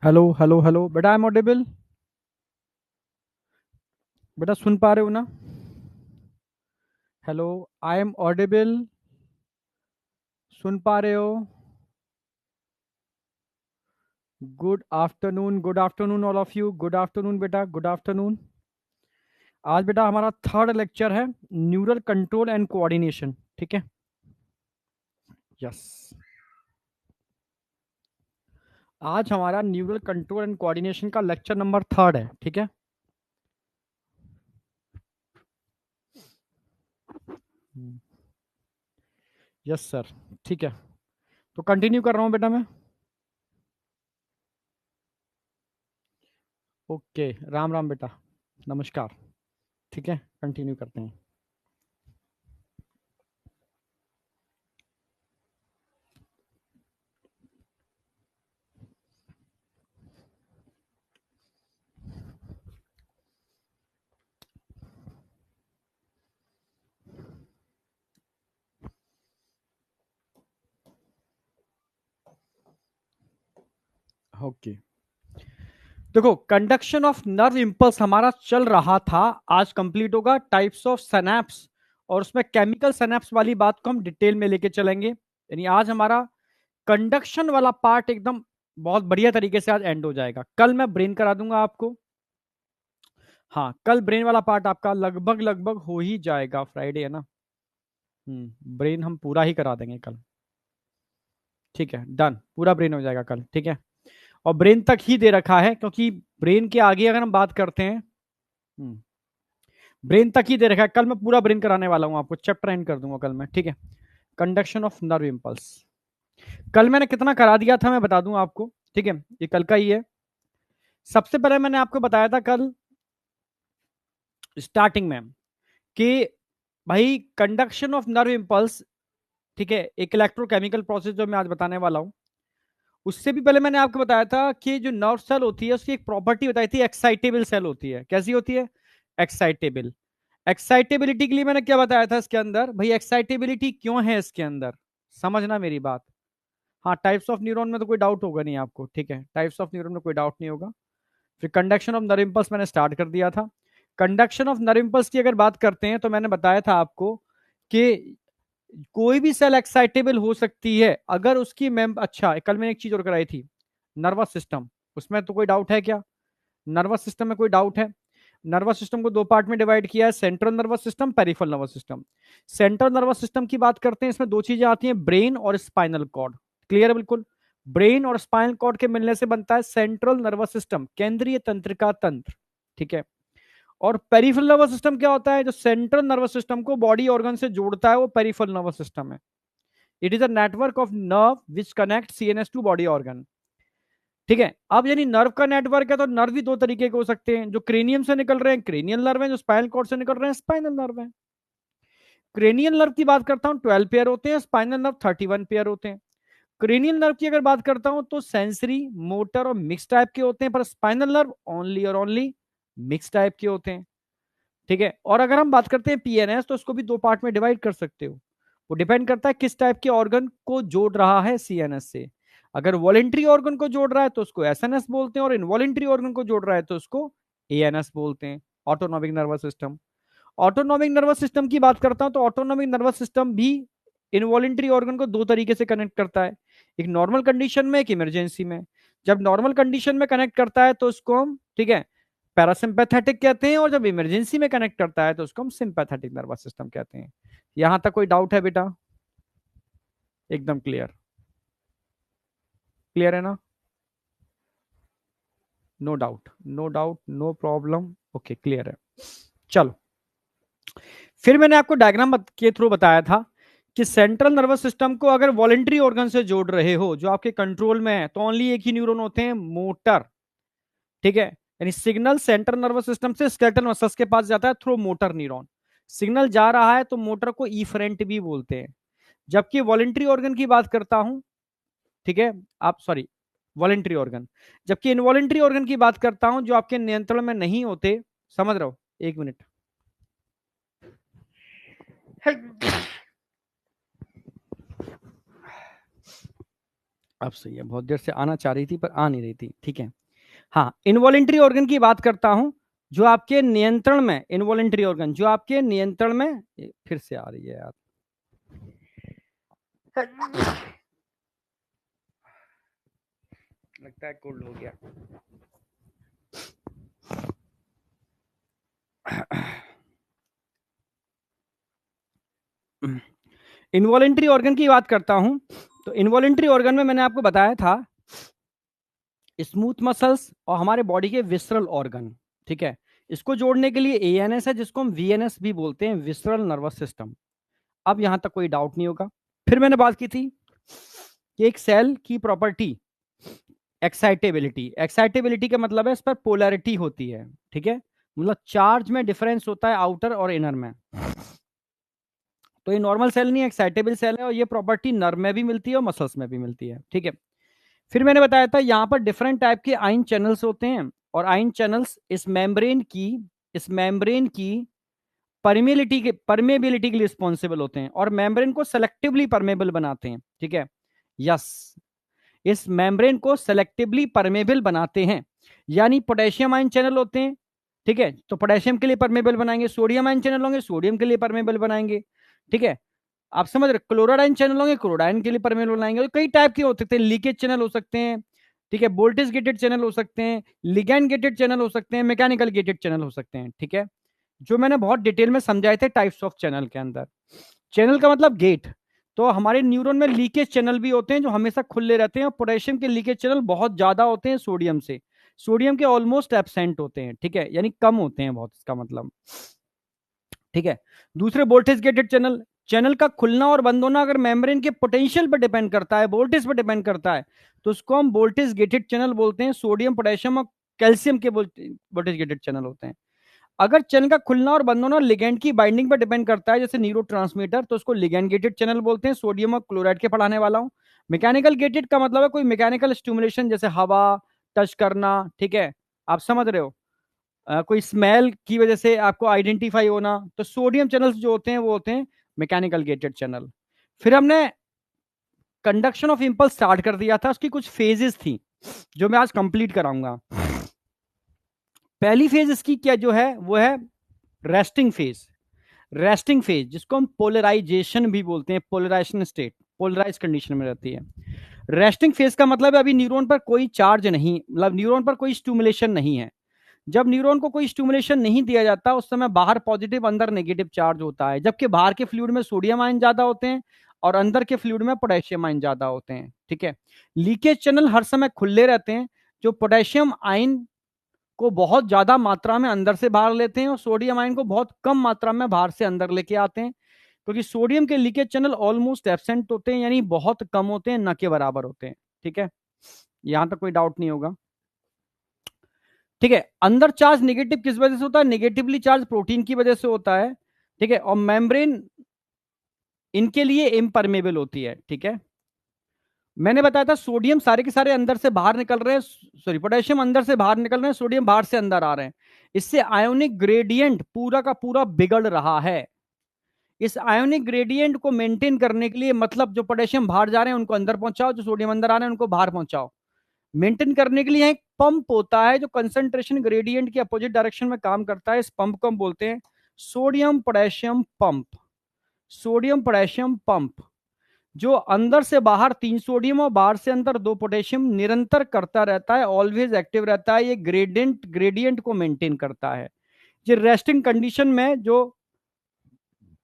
Hello hello hello बेटा, आई am Audible? बेटा सुन पा रहे हो ना? Hello, I am audible? सुन पा रहे हो? Good afternoon all of you. Good afternoon बेटा, गुड आफ्टरनून। आज बेटा हमारा थर्ड लेक्चर है, न्यूरल कंट्रोल एंड कोऑर्डिनेशन। ठीक है? यस। आज हमारा न्यूरल कंट्रोल एंड कोऑर्डिनेशन का लेक्चर नंबर थर्ड है। ठीक है? Yes sir. ठीक है, तो कंटिन्यू कर रहा हूँ बेटा मैं। ओके, राम राम बेटा, नमस्कार। ठीक है, कंटिन्यू करते हैं। ओके, देखो, कंडक्शन ऑफ नर्व इंपल्स हमारा चल रहा था, आज कंप्लीट होगा। टाइप्स ऑफ सैनैप्स, और उसमें केमिकल सैनैप्स वाली बात को हम डिटेल में लेके चलेंगे। यानी आज हमारा कंडक्शन वाला पार्ट एकदम बहुत बढ़िया तरीके से आज एंड हो जाएगा। कल मैं ब्रेन करा दूंगा आपको। हाँ, कल ब्रेन वाला पार्ट आपका लगभग लगभग हो ही जाएगा। फ्राइडे है ना? ब्रेन हम पूरा ही करा देंगे कल। ठीक है, डन, पूरा ब्रेन हो जाएगा कल। ठीक है? और ब्रेन तक ही दे रखा है, क्योंकि ब्रेन के आगे अगर हम बात करते हैं, ब्रेन तक ही दे रखा है। कल मैं पूरा ब्रेन कराने वाला हूं आपको, चैप्टर एंड कर दूंगा कल मैं। ठीक है? कंडक्शन ऑफ नर्व इंपल्स कल मैंने कितना करा दिया था मैं बता दूं आपको। ठीक है? ये कल का ही है। सबसे पहले मैंने आपको बताया था कल स्टार्टिंग में कि भाई कंडक्शन ऑफ नर्व इंपल्स, ठीक है, एक इलेक्ट्रोकेमिकल प्रोसेस जो मैं आज बताने वाला हूं। उससे भी पहले मैंने आपको बताया था कि जो नर्व सेल होती है उसकी एक प्रॉपर्टी बताई थी, एक्साइटेबल सेल होती है। कैसी होती है? एक्साइटेबल। एक्साइटेबिलिटी के लिए मैंने क्या बताया था इसके अंदर? भाई एक्साइटेबिलिटी क्यों है इसके अंदर, समझना मेरी बात। हाँ, टाइप्स ऑफ न्यूरॉन में तो कोई डाउट होगा नहीं आपको। ठीक है, टाइप्स ऑफ न्यूरॉन में कोई डाउट नहीं होगा। फिर कंडक्शन ऑफ नर्व इंपल्स मैंने स्टार्ट कर दिया था। कंडक्शन ऑफ नर्व इंपल्स की अगर बात करते हैं तो मैंने बताया था आपको कि कोई भी सेल एक्साइटेबल हो सकती है अगर उसकी मेम अच्छा, कल मैंने एक चीज और कराई थी, नर्वस सिस्टम। उसमें तो कोई डाउट है क्या? नर्वस सिस्टम में कोई डाउट है? नर्वस सिस्टम को दो पार्ट में डिवाइड किया है, central nervous system, peripheral nervous system. Central nervous system की बात करते हैं, इसमें दो चीजें आती हैं, ब्रेन और स्पाइनल कॉर्ड। क्लियर है बिल्कुल? ब्रेन और स्पाइनल कॉर्ड के मिलने से बनता है सेंट्रल नर्वस सिस्टम, केंद्रीय तंत्रिका तंत्र। ठीक है? और पेरिफेरल नर्वस सिस्टम क्या होता है? जो सेंट्रल नर्वस सिस्टम को बॉडी ऑर्गन से जोड़ता है वो पेरिफेरल नर्वस सिस्टम है। It is a network of nerve which connect CNS to body organ. ठीक है? अब यानी नर्व का नेटवर्क है तो नर्व भी दो तरीके के हो सकते हैं, जो क्रेनियम से निकल रहे हैं क्रेनियल नर्व है, जो स्पाइनल कॉर्ड से निकल रहे हैं स्पाइनल नर्व है। क्रेनियल नर्व की बात करता हूं 12 पेयर होते हैं, स्पाइनल नर्व 31 पेयर होते हैं। क्रेनियल नर्व की अगर बात करता हूं तो सेंसरी, मोटर और मिक्स टाइप के होते हैं, पर स्पाइनल नर्व ओनली और ओनली मिक्स टाइप के होते हैं। ठीक है? और अगर हम बात करते हैं पीएनएस तो उसको भी दो पार्ट में डिवाइड कर सकते हो। वो डिपेंड करता है किस टाइप के ऑर्गन को जोड़ रहा है सीएनएस से। अगर वॉलेंट्री ऑर्गन को जोड़ रहा है तो उसको एसएनएस बोलते हैं, और इनवॉलेंट्री ऑर्गन को जोड़ रहा है तो उसको एएनएस बोलते हैं, autonomic nervous system. Autonomic nervous system की बात करता हूं तो ऑटोनॉमिक नर्वस सिस्टम भी इनवॉलेंट्री ऑर्गन को दो तरीके से कनेक्ट करता है, एक नॉर्मल कंडीशन में, एक इमरजेंसी में। जब नॉर्मल कंडीशन में कनेक्ट करता है तो उसको हम, ठीक है, पैरासिम्पैथेटिक कहते हैं, और जब इमरजेंसी में कनेक्ट करता है तो उसको हम सिंपैथेटिक नर्वस सिस्टम कहते हैं। यहां तक कोई डाउट है बेटा? एकदम क्लियर? क्लियर है ना? No doubt, no doubt, no problem. Okay, clear है। चलो, फिर मैंने आपको डायग्राम के थ्रू बताया था कि सेंट्रल नर्वस सिस्टम को अगर वॉलेंट्री ऑर्गन से जोड़ रहे हो जो आपके कंट्रोल में है तो ओनली एक ही न्यूरॉन होते हैं, मोटर। ठीक है? यानी सिग्नल सेंट्रल नर्वस सिस्टम से स्केलेटल मसल्स के पास जाता है थ्रू मोटर न्यूरॉन। सिग्नल जा रहा है तो मोटर को इफरेंट भी बोलते हैं। जबकि वॉलेंट्री ऑर्गन की बात करता हूं, ठीक है, आप सॉरी, वॉलेंट्री ऑर्गन, जबकि इनवॉलेंट्री ऑर्गन की बात करता हूं जो आपके नियंत्रण में नहीं होते। समझ रहे हो? एक मिनट। अब सही है, बहुत देर से आना चाह रही थी पर आ नहीं रही थी, ठीक है। हाँ, इनवॉलेंट्री ऑर्गन की बात करता हूं, जो आपके नियंत्रण में, इनवॉलेंट्री ऑर्गन जो आपके नियंत्रण में, फिर से आ रही है यार, लगता है कोल्ड हो गया। इनवॉलेंट्री ऑर्गन की बात करता हूं, तो इनवॉलेंट्री ऑर्गन में मैंने आपको बताया था स्मूथ मसल्स और हमारे बॉडी के विसरल ऑर्गन, ठीक है। इसको जोड़ने के लिए एएनएस है, जिसको हम वीएनएस भी बोलते हैं, विसरल नर्वस सिस्टम। अब यहां तक कोई डाउट नहीं होगा। फिर मैंने बात की थी कि एक सेल की प्रॉपर्टी एक्साइटेबिलिटी, एक्साइटेबिलिटी का मतलब है इस पर पोलैरिटी होती है, ठीक है, मतलब चार्ज में डिफरेंस होता है आउटर और इनर में। तो ये नॉर्मल सेल नहीं, एक्साइटेबल सेल है, और ये प्रॉपर्टी नर्व में भी मिलती है और मसल्स में भी मिलती है, ठीक है। फिर मैंने बताया था यहाँ पर डिफरेंट टाइप के आयन चैनल्स होते हैं, और आयन चैनल्स इस मेम्ब्रेन की परमेबिलिटी के लिए रिस्पॉन्सिबल होते हैं, और मेम्ब्रेन को सेलेक्टिवली परमेबल बनाते हैं, ठीक है। यस, इस मेम्ब्रेन को सेलेक्टिवली परमेबल बनाते हैं, यानी पोटेशियम आयन चैनल होते हैं, ठीक है, तो पोटेशियम के लिए परमेबल बनाएंगे, सोडियम आयन चैनल होंगे, सोडियम के लिए परमेबल बनाएंगे, ठीक है। आप समझ रहे, क्लोराइड आयन चैनल होंगे, क्लोराइड के लिए परमेबल बनाएंगे। तो कई टाइप के हो सकते हैं, लीकेज चैनल हो सकते हैं, ठीक है, वोल्टेज गेटेड चैनल हो सकते हैं, लिगैंड गेटेड चैनल हो सकते हैं, मैकेनिकल गेटेड चैनल हो सकते हैं, ठीक है, जो मैंने बहुत डिटेल में समझाए थे टाइप्स ऑफ चैनल के अंदर। चैनल का मतलब गेट। तो हमारे न्यूरॉन में लीकेज चैनल भी होते हैं जो हमेशा खुले रहते हैं, और पोटेशियम के लीकेज चैनल बहुत ज्यादा होते हैं सोडियम से, सोडियम के ऑलमोस्ट एब्सेंट होते हैं, ठीक है, यानी कम होते हैं बहुत, इसका मतलब, ठीक है। दूसरे वोल्टेज गेटेड चैनल, चैनल का खुलना और बंद होना अगर मेम्ब्रेन के पोटेंशियल पर डिपेंड करता है, वोल्टेज पर डिपेंड करता है, तो उसको हम वोल्टेज गेटेड चैनल बोलते हैं। सोडियम, पोटेशियम और कैल्शियम के वोल्टेज गेटेड चैनल होते हैं। अगर चैनल का खुलना और बंद होना लिगैंड की बाइंडिंग पर डिपेंड करता है, जैसे न्यूरोट्रांसमीटर, तो उसको लिगैंड गेटेड चैनल बोलते हैं। सोडियम और क्लोराइड के पढ़ाने वाला हूं। मैकेनिकल गेटेड का मतलब है कोई मैकेनिकल स्टिमुलेशन, जैसे हवा टच करना, ठीक है, आप समझ रहे हो, कोई स्मेल की वजह से आपको आइडेंटिफाई होना, तो सोडियम चैनल्स जो होते हैं वो होते हैं मैकेनिकल गेटेड चैनल। फिर हमने कंडक्शन ऑफ इंपल्स स्टार्ट कर दिया था, उसकी कुछ फेजेस थी जो मैं आज कंप्लीट कराऊंगा। पहली फेज इसकी क्या जो है वो है रेस्टिंग फेज। रेस्टिंग फेज जिसको हम पोलराइजेशन भी बोलते हैं, पोलराइजेशन स्टेट, पोलराइज कंडीशन में रहती है। रेस्टिंग फेज का मतलब है अभी न्यूरॉन पर कोई चार्ज नहीं, मतलब न्यूरॉन पर कोई स्टिमुलेशन नहीं है। जब न्यूरॉन को कोई स्टिमुलेशन नहीं दिया जाता उस समय बाहर पॉजिटिव अंदर नेगेटिव चार्ज होता है, जबकि बाहर के फ्लूइड में सोडियम आयन ज्यादा होते हैं और अंदर के फ्लूइड में पोटेशियम आयन ज्यादा होते हैं, ठीक है। लीकेज चैनल हर समय खुले रहते हैं, जो पोटेशियम आयन को बहुत ज्यादा मात्रा में अंदर से बाहर लेते हैं और सोडियम आयन को बहुत कम मात्रा में बाहर से अंदर लेके आते हैं, क्योंकि सोडियम के लीकेज चैनल ऑलमोस्ट एब्सेंट होते हैं, यानी बहुत कम होते हैं, न के बराबर होते हैं, ठीक है। यहां तक कोई डाउट नहीं होगा, ठीक है। अंदर चार्ज नेगेटिव किस वजह से होता है? नेगेटिवली चार्ज प्रोटीन की वजह से होता है, ठीक है, और मेम्ब्रेन इनके लिए इम्परमेबल होती है, ठीक है। मैंने बताया था सोडियम सारे के सारे अंदर से बाहर निकल रहे हैं, सॉरी, पोटेशियम अंदर से बाहर निकल रहे हैं, सोडियम बाहर से अंदर आ रहे हैं। इससे आयोनिक ग्रेडियंट पूरा का पूरा बिगड़ रहा है। इस आयोनिक ग्रेडियंट को मेंटेन करने के लिए, मतलब जो पोटेशियम बाहर जा रहे हैं उनको अंदर पहुंचाओ, जो सोडियम अंदर आ रहे हैं उनको बाहर पहुंचाओ। मेंटेन करने के लिए एक पंप होता है जो कंसंट्रेशन ग्रेडियंट के अपोजिट डायरेक्शन में काम करता है। इस पंप को हम बोलते हैं sodium potassium pump. Sodium potassium pump जो अंदर से बाहर 3 सोडियम और बाहर से अंदर 2 पोटेशियम निरंतर करता रहता है, ऑलवेज एक्टिव रहता है। ये ग्रेडियंट को मेंटेन करता है। ये रेस्टिंग कंडीशन में जो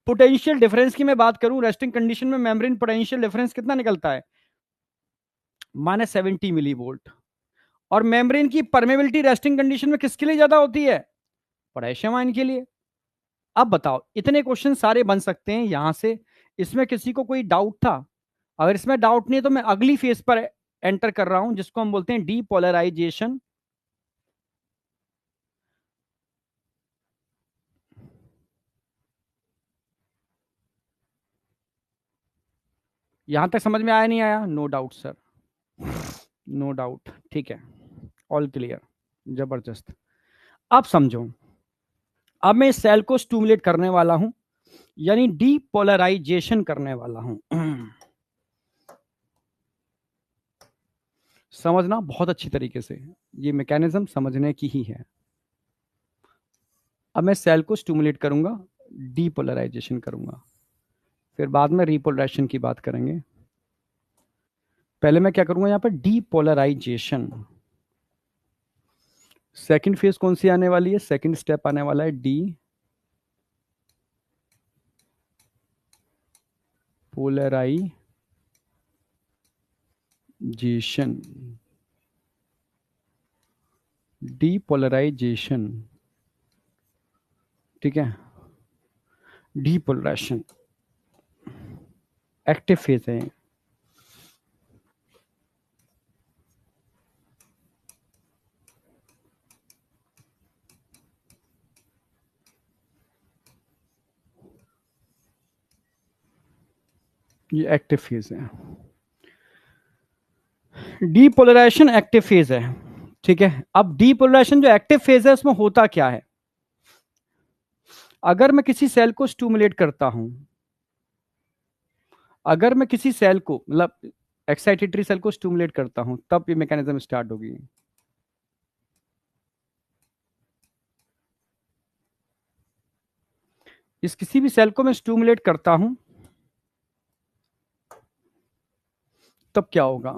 पोटेंशियल डिफरेंस की मैं बात करूं, रेस्टिंग कंडीशन में मेम्ब्रेन पोटेंशियल डिफरेंस कितना निकलता है? -70 मिली वोल्ट। और मेम्ब्रेन की परमेबिलिटी रेस्टिंग कंडीशन में किसके लिए ज्यादा होती है? पोटेशियम आयन के लिए। अब बताओ, इतने क्वेश्चन सारे बन सकते हैं यहां से, इसमें किसी को कोई डाउट था? अगर इसमें डाउट नहीं है तो मैं अगली फेज पर एंटर कर रहा हूं, जिसको हम बोलते हैं डीपोलराइजेशन। यहां तक समझ में आया नहीं आया? No doubt sir, no doubt, ठीक है, ऑल क्लियर, जबरदस्त। अब समझो, अब मैं इस सेल को स्टूमुलेट करने वाला हूं, यानी डीपोलराइजेशन करने वाला हूं। समझना बहुत अच्छी तरीके से, ये मैकेनिज्म समझने की ही है। अब मैं सेल को स्टिमुलेट करूंगा, डीपोलराइजेशन करूंगा, फिर बाद में रिपोलराइजेशन की बात करेंगे। पहले मैं क्या करूंगा यहां पर, डीपोलराइजेशन। सेकंड फेज कौन सी आने वाली है, सेकंड स्टेप आने वाला है डी पोलराइजेशन। डीपोलराइजेशन, ठीक है। डीपोलराइजेशन एक्टिव फेज है। ये एक्टिव फेज है, डीपोलराइजेशन एक्टिव फेज है, ठीक है। अब डीपोलराइजेशन जो एक्टिव फेज है उसमें होता क्या है, अगर मैं किसी सेल को स्टिमुलेट करता हूं, अगर मैं किसी सेल को मतलब एक्साइटेटरी सेल को स्टिमुलेट करता हूं, तब ये मैकेनिज्म स्टार्ट होगी। इस किसी भी सेल को मैं स्टिमुलेट करता हूं, तब क्या होगा,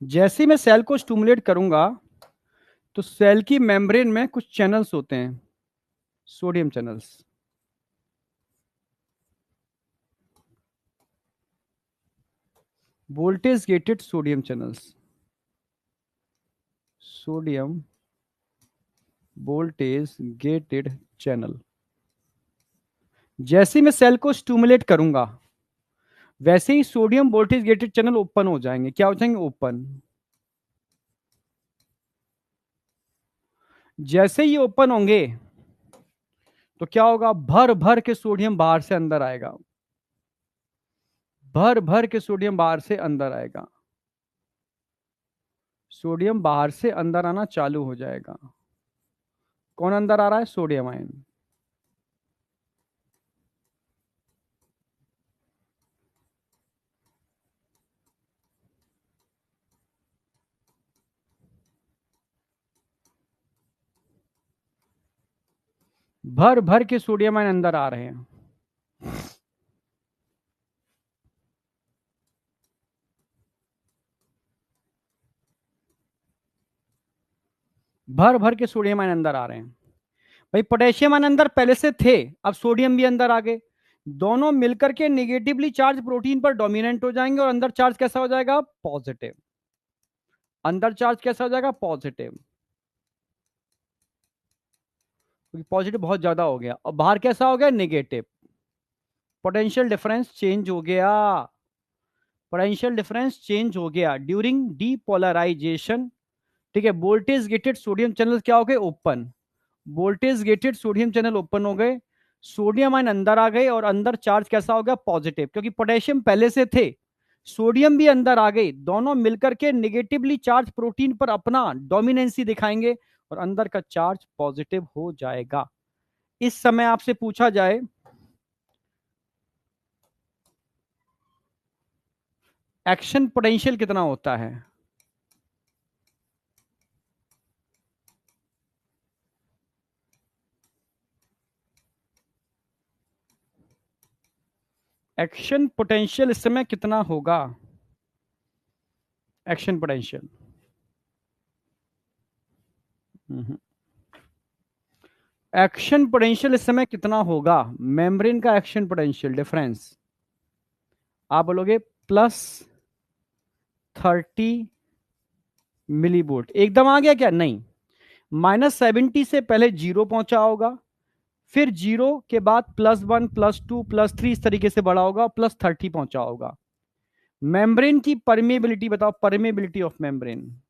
जैसे ही मैं सेल को स्टिमुलेट करूंगा तो सेल की मेम्ब्रेन में कुछ चैनल्स होते हैं, sodium channels. Voltage gated sodium channels, sodium voltage gated channel. जैसे ही मैं सेल को स्टिमुलेट करूंगा वैसे ही sodium voltage gated channel open हो जाएंगे। क्या हो जाएंगे, ओपन। जैसे ही ओपन होंगे तो क्या होगा, भर भर के सोडियम बाहर से अंदर आएगा, भर भर के सोडियम बाहर से अंदर आएगा, सोडियम बाहर से अंदर आना चालू हो जाएगा। कौन अंदर आ रहा है, सोडियम आयन। भर भर के सोडियम आयन अंदर आ रहे हैं। भर भर के सोडियम आयन अंदर आ रहे हैं। भाई पोटेशियम आयन अंदर पहले से थे, अब सोडियम भी अंदर आ गए, दोनों मिलकर के निगेटिवली चार्ज प्रोटीन पर डोमिनेंट हो जाएंगे और अंदर चार्ज कैसा हो जाएगा, पॉजिटिव। अंदर चार्ज कैसा हो जाएगा, पॉजिटिव, क्योंकि पॉजिटिव बहुत ज्यादा हो गया। और बाहर कैसा हो गया, नेगेटिव। पोटेंशियल डिफरेंस चेंज हो गया, पोटेंशियल डिफरेंस चेंज हो गया ड्यूरिंग डीपोलराइजेशन, ठीक है। वोल्टेज गेटेड सोडियम चैनल क्या हो गए, open. Voltage gated sodium channel open हो गए, सोडियम आयन अंदर आ गए और अंदर चार्ज कैसा हो गया, पॉजिटिव, क्योंकि पोटेशियम पहले से थे, सोडियम भी अंदर आ गए, दोनों मिलकर के निगेटिवली चार्ज प्रोटीन पर अपना डोमिनेंसी दिखाएंगे और अंदर का चार्ज पॉजिटिव हो जाएगा। इस समय आपसे पूछा जाए एक्शन पोटेंशियल कितना होता है, एक्शन पोटेंशियल इस समय कितना होगा, एक्शन पोटेंशियल। एक्शन पोटेंशियल इस समय कितना होगा, मेम्ब्रेन का एक्शन पोटेंशियल डिफरेंस, आप बोलोगे +30 मिली वोल्ट। एकदम आ गया क्या, नहीं, -70 से पहले जीरो पहुंचा होगा, फिर जीरो के बाद +1 +2 +3 इस तरीके से बढ़ा होगा, +30 पहुंचा होगा। मेम्ब्रेन की परमेबिलिटी बताओ, परमेबिलिटी ऑफ मेम्ब्रेन।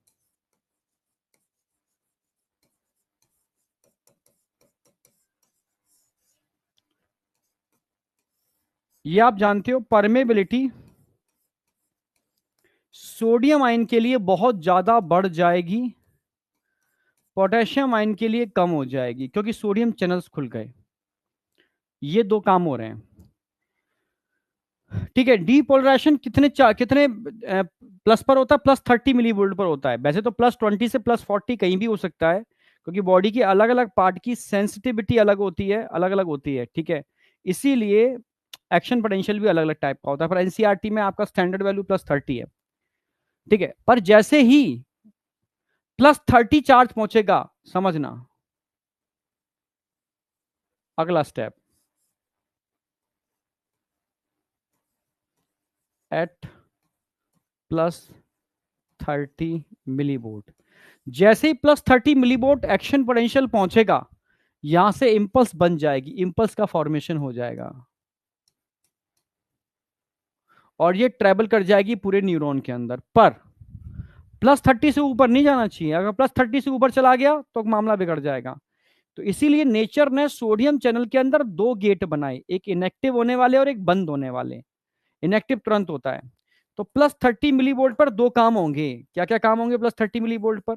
ये आप जानते हो, परमेबिलिटी सोडियम आयन के लिए बहुत ज्यादा बढ़ जाएगी, पोटेशियम आयन के लिए कम हो जाएगी, क्योंकि सोडियम चैनल्स खुल गए। ये दो काम हो रहे हैं। ठीक है, डीपोलराइजेशन कितने प्लस पर होता है? +30 मिली वोल्ट पर होता है। वैसे तो +20 से +40 कहीं भी हो सकता है, क्योंकि बॉडी की अलग अलग पार्ट की सेंसिटिविटी अलग होती है, अलग अलग होती है। ठीक है, इसीलिए एक्शन पोटेंशियल भी अलग अलग टाइप का होता है। पर एनसीईआरटी में आपका स्टैंडर्ड वैल्यू +30 है। ठीक है, पर जैसे ही +30 चार्ज पहुंचेगा, समझना अगला स्टेप, एट +30 मिलीवोल्ट, जैसे ही +30 मिलीवोल्ट एक्शन पोटेंशियल पहुंचेगा, यहां से इंपल्स बन जाएगी, इंपल्स का फॉर्मेशन हो जाएगा और ये ट्रेवल कर जाएगी पूरे न्यूरॉन के अंदर। पर +30 से ऊपर नहीं जाना चाहिए। अगर +30 से ऊपर चला गया तो मामला बिगड़ जाएगा। तो इसीलिए नेचर ने सोडियम चैनल के अंदर दो गेट बनाए, एक इनएक्टिव होने वाले और एक बंद होने वाले। इनएक्टिव तुरंत होता है। तो +30 मिलीवोल्ट पर दो काम होंगे। क्या क्या काम होंगे +30 मिलीवोल्ट पर?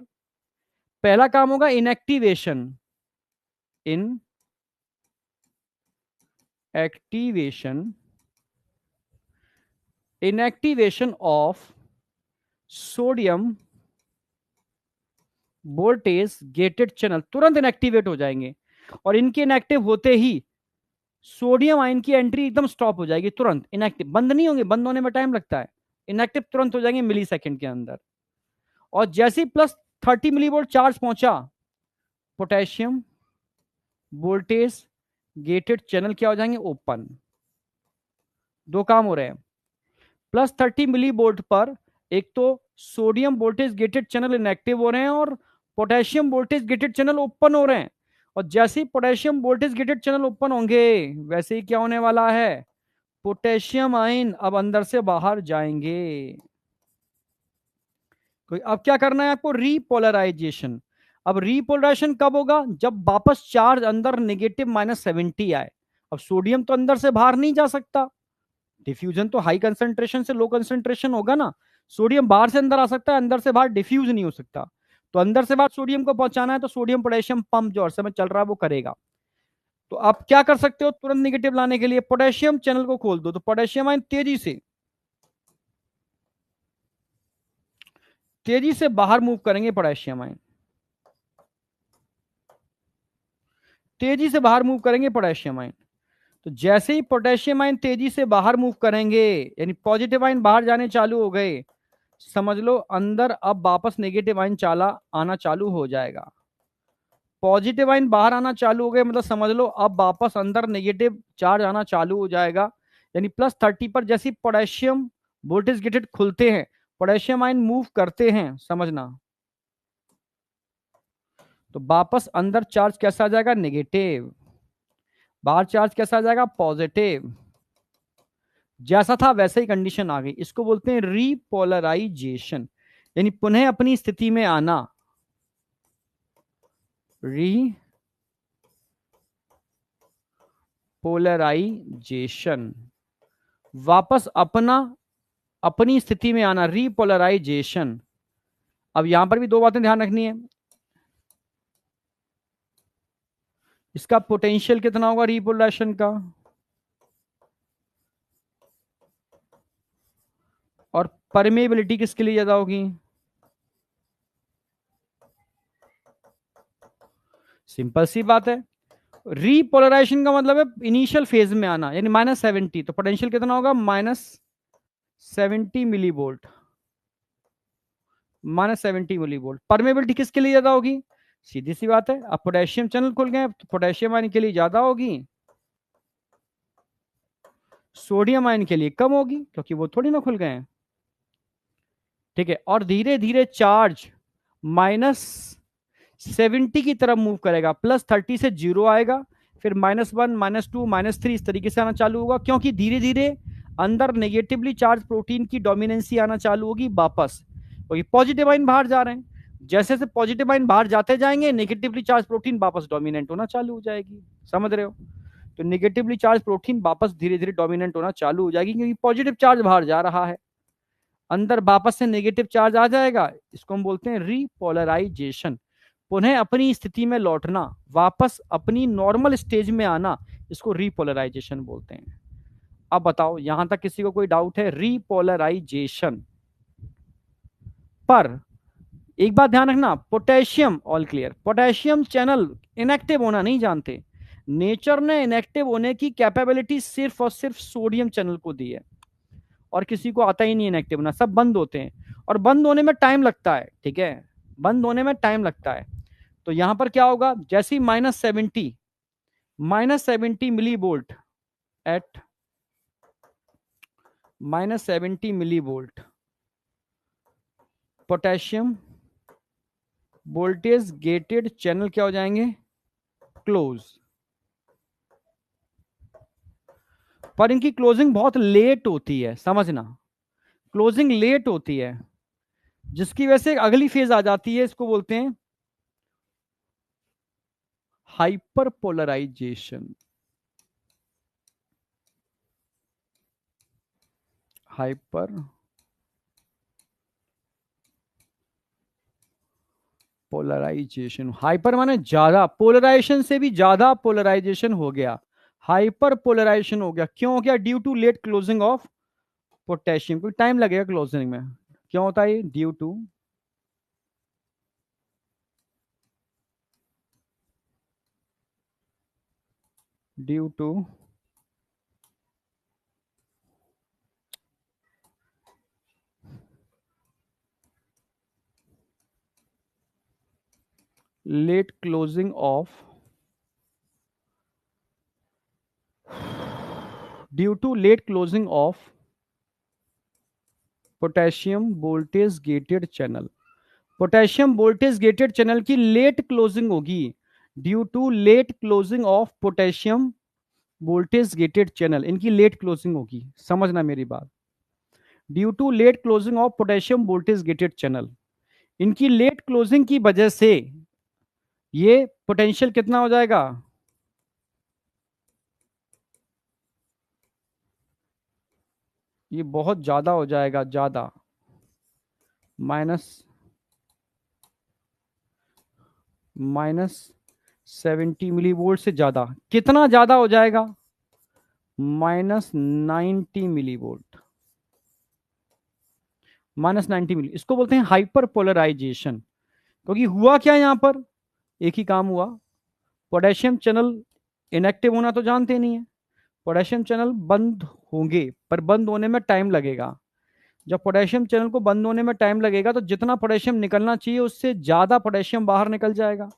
पहला काम होगा inactivation, in activation inactivation of sodium voltage gated channel, तुरंत इनएक्टिवेट हो जाएंगे। और इनके इनएक्टिव होते ही सोडियम आयन की एंट्री एकदम स्टॉप हो जाएगी, तुरंत इनएक्टिव। बंद नहीं होंगे, बंद होने में टाइम लगता है। इनएक्टिव तुरंत हो जाएंगे मिली सेकेंड के अंदर। और जैसे ही +30 मिलीवोल्ट चार्ज पहुंचा, पोटेशियम वोल्टेज गेटेड चैनल क्या हो जाएंगे? ओपन। दो काम हो रहे हैं +30 मिलीवोल्ट पर। एक तो sodium voltage gated channel inactive हो रहे हैं और potassium voltage gated channel open हो रहे हैं। और जैसे ही potassium voltage gated channel open होंगे, वैसे ही क्या होने वाला है? पोटेशियम आयन अब अंदर से बाहर जाएंगे। तो अब क्या करना है आपको? रीपोलराइजेशन। अब रीपोलराइजेशन कब होगा? जब वापस चार्ज अंदर नेगेटिव -70 आए। अब सोडियम तो अंदर से बाहर नहीं जा सकता, डिफ्यूजन तो हाई कंसंट्रेशन से लो कंसंट्रेशन होगा ना। सोडियम बाहर से अंदर आ सकता है, अंदर से बाहर डिफ्यूज नहीं हो सकता। तो अंदर से बाहर सोडियम को पहुंचाना है, तो सोडियम पोटेशियम पंप जो हर समय चल रहा है वो करेगा। तो आप क्या कर सकते हो तुरंत निगेटिव लाने के लिए? पोटेशियम चैनल को खोल दो, तो पोटेशियम आयन तेजी से बाहर मूव करेंगे। पोटेशियम आयन तेजी से बाहर मूव करेंगे पोटेशियम आयन। तो जैसे ही पोटेशियम आयन तेजी से बाहर मूव करेंगे, यानी पॉजिटिव आयन बाहर जाने चालू हो गए, समझ लो अंदर अब वापस नेगेटिव आयन चाला आना चालू हो जाएगा। पॉजिटिव आयन बाहर आना चालू हो गए, मतलब समझ लो अब वापस अंदर नेगेटिव चार्ज आना चालू हो जाएगा। यानी +30 पर जैसे पोटेशियम वोल्टेज गेटेड खुलते हैं, पोटेशियम आयन मूव करते हैं, समझना। तो वापस अंदर चार्ज कैसा आ जाएगा? नेगेटिव। बाहर चार्ज कैसा आ जाएगा? पॉजिटिव। जैसा था वैसे ही कंडीशन आ गई। इसको बोलते हैं रीपोलराइजेशन, यानी पुनः अपनी स्थिति में आना। रीपोलराइजेशन, वापस अपनी स्थिति में आना, रीपोलराइजेशन। अब यहां पर भी दो बातें ध्यान रखनी है। इसका पोटेंशियल कितना होगा रीपोलराइजेशन का, और परमेबिलिटी किसके लिए ज्यादा होगी? सिंपल सी बात है। रीपोलराइजेशन का मतलब है इनिशियल फेज में आना, यानी -70। तो पोटेंशियल कितना होगा? -70 मिलीवोल्ट। -70 मिलीवोल्ट। परमेबिलिटी किसके लिए ज्यादा होगी? सीधी सी बात है, अब पोटेशियम चैनल खुल गए तो पोटेशियम आयन के लिए ज्यादा होगी, सोडियम आयन के लिए कम होगी, क्योंकि वो थोड़ी ना खुल गए हैं। ठीक है, और धीरे धीरे चार्ज -70 की तरफ मूव करेगा। +30 से 0 आएगा, फिर -1 -2 -3 इस तरीके से आना चालू होगा, क्योंकि धीरे धीरे अंदर नेगेटिवली चार्ज प्रोटीन की डोमिनेंसी आना चालू होगी वापस, क्योंकि पॉजिटिव आयन बाहर जा रहे हैं। जैसे जैसे पॉजिटिव आयन बाहर जाते जाएंगे, नेगेटिवली चार्ज प्रोटीन वापस डोमिनेंट होना चालू हो जाएगी। समझ रहे हो? तो नेगेटिवली चार्ज प्रोटीन वापस धीरे धीरे डोमिनेंट होना चालू हो जाएगी, क्योंकि पॉजिटिव चार्ज बाहर जा रहा है, अंदर वापस से नेगेटिव चार्ज आ जाएगा। इसको हम बोलते हैं रीपोलराइजेशन। पुनः अपनी स्थिति में लौटना, वापस अपनी नॉर्मल स्टेज में आना, इसको रीपोलराइजेशन बोलते हैं। अब बताओ, यहां तक किसी को कोई डाउट है? रीपोलराइजेशन पर एक बात ध्यान रखना, potassium all clear, potassium channel inactive होना नहीं जानते। नेचर ने इनएक्टिव होने की कैपेबिलिटी सिर्फ और सिर्फ सोडियम चैनल को दी है, और किसी को आता ही नहीं इनएक्टिव होना, सब बंद होते हैं, और बंद होने में टाइम लगता है, ठीक है, बंद होने में टाइम लगता है। तो यहां पर क्या होगा, जैसे ही -70 millivolt at -70 millivolt potassium voltage gated channel क्या हो जाएंगे, क्लोज। पर इनकी क्लोजिंग बहुत लेट होती है, समझना, क्लोजिंग लेट होती है, जिसकी वजह से अगली फेज आ जाती है, इसको बोलते हैं hyperpolarization. Hyperpolarization, hyper माने ज्यादा, पोलराइजेशन से भी ज्यादा पोलराइजेशन हो गया, हाइपर पोलराइजेशन हो गया। क्यों हो गया? Due to late closing of potassium, कोई टाइम लगेगा क्लोजिंग में। क्यों होता है? Due to late closing of due to late closing of potassium voltage gated channel, potassium voltage gated channel की लेट क्लोजिंग होगी, due to late closing of potassium voltage gated channel, इनकी late closing होगी, समझना मेरी बात। Due to late closing of potassium voltage gated channel, इनकी late closing की वजह से ये पोटेंशियल कितना हो जाएगा, ये बहुत ज्यादा हो जाएगा, ज्यादा, माइनस -70 मिली वोल्ट से ज्यादा। कितना ज्यादा हो जाएगा? -90 मिली वोल्ट, -90 मिली, इसको बोलते हैं हाइपर पोलराइजेशन। क्योंकि हुआ क्या यहां पर, एक ही काम हुआ, पोटेशियम चैनल इनएक्टिव होना तो जानते नहीं है, पोटेशियम चैनल बंद होंगे, पर बंद होने में टाइम लगेगा। जब पोटेशियम चैनल को बंद होने में टाइम लगेगा, तो जितना पोटेशियम निकलना चाहिए उससे ज्यादा पोटेशियम बाहर निकल जाएगा,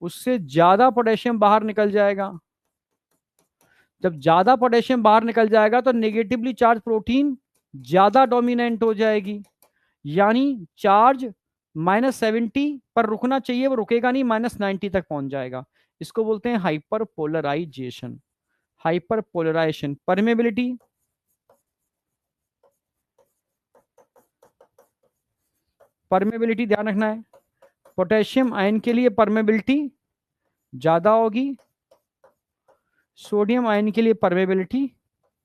उससे ज्यादा पोटेशियम बाहर निकल जाएगा। जब ज्यादा पोटेशियम बाहर निकल जाएगा तो नेगेटिवली चार्ज प्रोटीन ज्यादा डोमिनेंट हो जाएगी, यानी चार्ज -70 पर रुकना चाहिए, वो रुकेगा नहीं, -90 तक पहुंच जाएगा। इसको बोलते हैं hyperpolarization. Hyperpolarization, permeability, permeability ध्यान रखना है, पोटेशियम आयन के लिए परमेबिलिटी ज्यादा होगी, सोडियम आयन के लिए परमेबिलिटी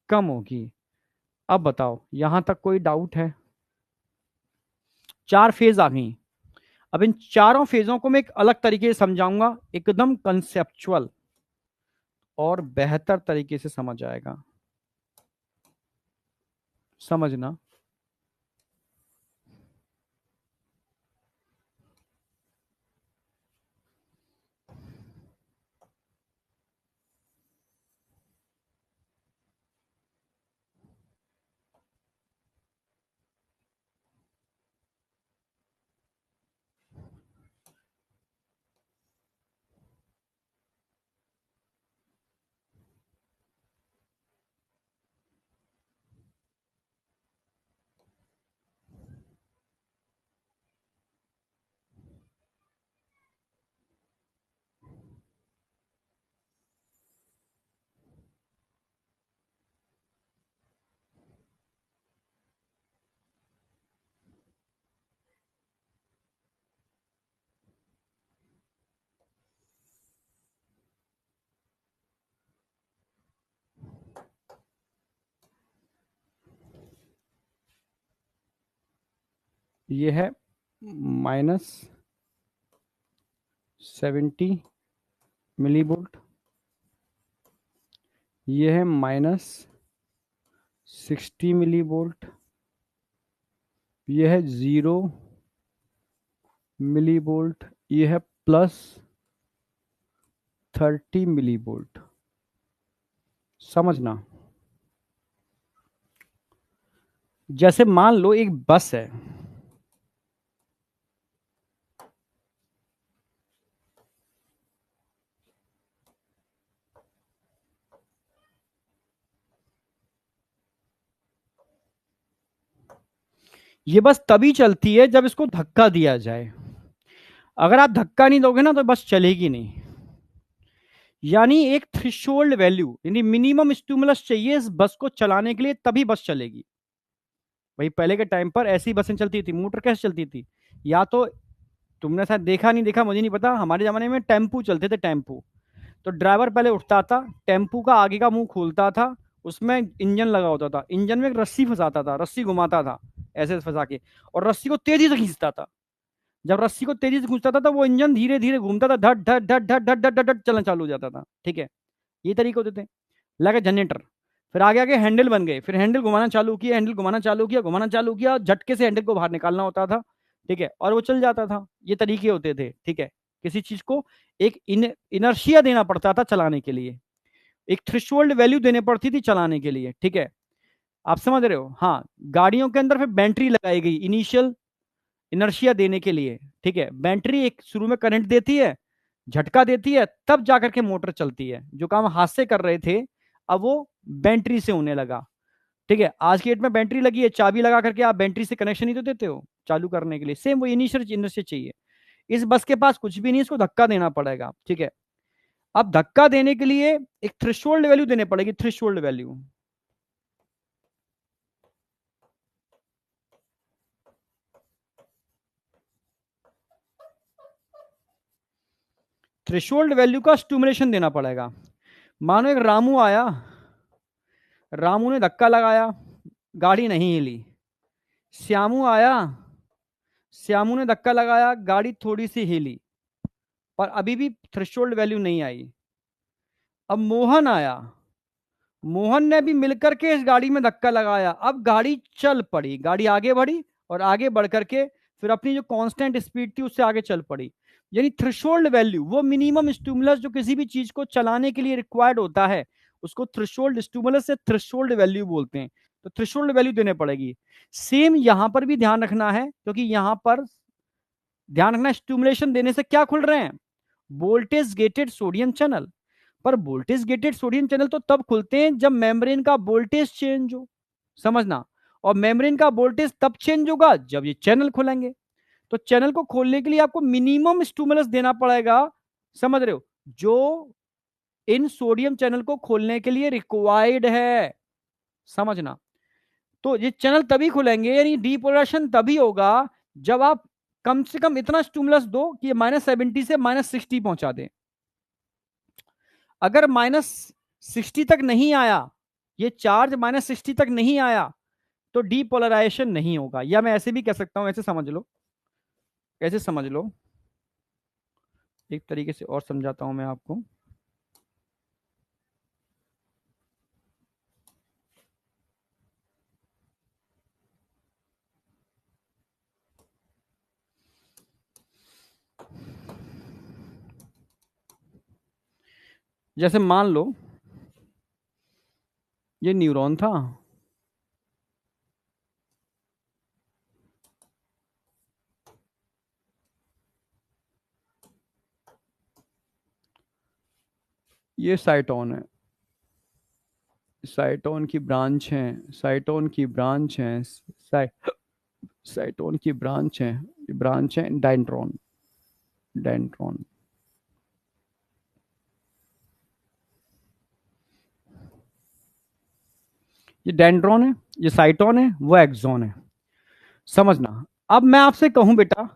कम होगी। अब बताओ, यहां तक कोई डाउट है? चार फेज आ गई। अब इन चारों फेजों को मैं एक अलग तरीके से समझाऊंगा, एकदम कंसेप्चुअल, और बेहतर तरीके से समझ आएगा, समझना। ये है 70 मिली वोल्ट, ये है -60 मिली वोल्ट, ये है 0 मिली वोल्ट, ये है +30 मिली वोल्ट। समझना, जैसे मान लो एक बस है, ये बस तभी चलती है जब इसको धक्का दिया जाए। अगर आप धक्का नहीं दोगे ना तो बस चलेगी नहीं। यानी एक थ्रेशोल्ड वैल्यू, यानी मिनिमम स्टिमुलस चाहिए इस बस को चलाने के लिए, तभी बस चलेगी। भाई पहले के टाइम पर ऐसी बसें चलती थी, मोटर कैसे चलती थी? या तो तुमने शायद देखा नहीं देखा मुझे नहीं पता, हमारे जमाने में टेम्पू चलते थे, टेम्पू। तो ड्राइवर पहले उठता था, टेम्पू का आगे का मुंह खोलता था, उसमें इंजन लगा होता था, इंजन में एक रस्सी फंसाता था, रस्सी घुमाता था ऐसे फंसा के, और रस्सी को तेजी से खींचता था। जब रस्सी को तेजी से खींचता था तो वो इंजन धीरे धीरे घूमता था, धट धट धट धट धट धट धट धट चलना चालू हो जाता था। ठीक है, ये तरीके होते थे। लगा जनरेटर, फिर आगे आगे हैंडल बन गए, फिर हैंडल घुमाना चालू किया, हैंडल घुमाना चालू किया, घुमाना चालू किया, झटके से हैंडल को बाहर निकालना होता था। ठीक है, और वो चल जाता था। ये तरीके होते थे। ठीक है, किसी चीज को एक इनर्शिया देना पड़ता था चलाने के लिए, एक थ्रेशोल्ड वैल्यू देने पड़ती थी चलाने के लिए। ठीक है, आप समझ रहे हो? हाँ, गाड़ियों के अंदर फिर बैटरी लगाई गई इनिशियल इनर्शिया देने के लिए। ठीक है, बैटरी एक शुरू में करंट देती है, झटका देती है, तब जाकर के मोटर चलती है। जो काम हाथ से कर रहे थे, अब वो बैटरी से होने लगा। ठीक है, आज की डेट में बैटरी लगी है, चाबी लगा करके आप बैटरी से कनेक्शन ही तो देते हो चालू करने के लिए। सेम वो इनिशियल इनर्शिया चाहिए। इस बस के पास कुछ भी नहीं, इसको धक्का देना पड़ेगा। ठीक है, अब धक्का देने के लिए एक थ्रेशोल्ड वैल्यू देने पड़ेगी, थ्रेशोल्ड वैल्यू। थ्रेशोल्ड वैल्यू का स्टिमुलेशन देना पड़ेगा। मानो एक रामू आया, रामू ने धक्का लगाया, गाड़ी नहीं हिली। श्यामू आया, श्यामू ने धक्का लगाया, गाड़ी थोड़ी सी हिली, पर अभी भी थ्रेशोल्ड वैल्यू नहीं आई। अब मोहन आया, मोहन ने भी मिलकर के इस गाड़ी में धक्का लगाया, अब गाड़ी चल पड़ी, गाड़ी आगे बढ़ी, और आगे बढ़ करके फिर अपनी जो कांस्टेंट स्पीड थी उससे आगे चल पड़ी। यानी थ्रेशोल्ड वैल्यू, वो मिनिमम स्टिमुलस जो किसी भी चीज को चलाने के लिए रिक्वायर्ड होता है, उसको थ्रेशोल्ड स्टिमुलस से थ्रेशोल्ड वैल्यू बोलते हैं। तो थ्रेशोल्ड वैल्यू देने पड़ेगी। सेम यहां पर भी ध्यान रखना है, क्योंकि यहां पर ध्यान रखना, स्टिमुलेशन देने से क्या खुल रहे हैं? Voltage gated sodium channel. पर वोल्टेज गेटेड सोडियम चैनल तो तब खुलते हैं जब मेम्ब्रेन का वोल्टेज चेंज हो। समझना, और मेम्ब्रेन का वोल्टेज तब चेंज होगा जब ये चैनल खुलेंगे। तो चैनल को खोलने के लिए आपको मिनिमम स्टिमुलस देना पड़ेगा। समझ रहे हो? जो इन सोडियम चैनल को खोलने के लिए रिक्वायर्ड है। समझना, तो ये चैनल तभी खुलेंगे, यानी डीपोलराइजेशन तभी होगा जब आप कम से कम इतना स्टिमुलस दो कि -70 से -60 पहुंचा दे। अगर -60 तक नहीं आया, ये चार्ज -60 तक नहीं आया, तो डीपोलराइजेशन नहीं होगा। या मैं ऐसे भी कह सकता हूं, ऐसे समझ लो, ऐसे समझ लो, एक तरीके से और समझाता हूं मैं आपको। जैसे मान लो ये न्यूरॉन था, ये साइटोन है, साइटोन की ब्रांच है, साइटोन की ब्रांच है, साइटोन की ब्रांच है, ये ब्रांच है डेंड्रॉन, डेंड्रॉन। ये डेंड्रॉन है, ये साइटोन है, वो एक्सॉन है। समझना, अब मैं आपसे कहूं बेटा,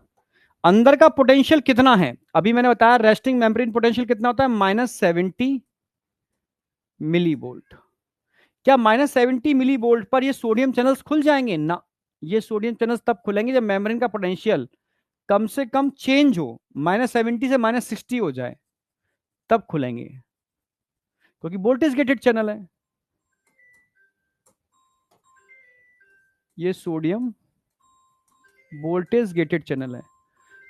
अंदर का पोटेंशियल कितना है? अभी मैंने बताया रेस्टिंग मेम्ब्रेन पोटेंशियल कितना होता है, -70 मिली वोल्ट। क्या -70 मिली वोल्ट पर ये सोडियम चैनल्स खुल जाएंगे ना? ये सोडियम चैनल्स तब खुलेंगे जब मेम्ब्रेन का पोटेंशियल कम से कम चेंज हो, -70 से -60 हो जाए, तब खुलेंगे, क्योंकि वोल्टेज गेटेड चैनल है। ये सोडियम वोल्टेज गेटेड चैनल है।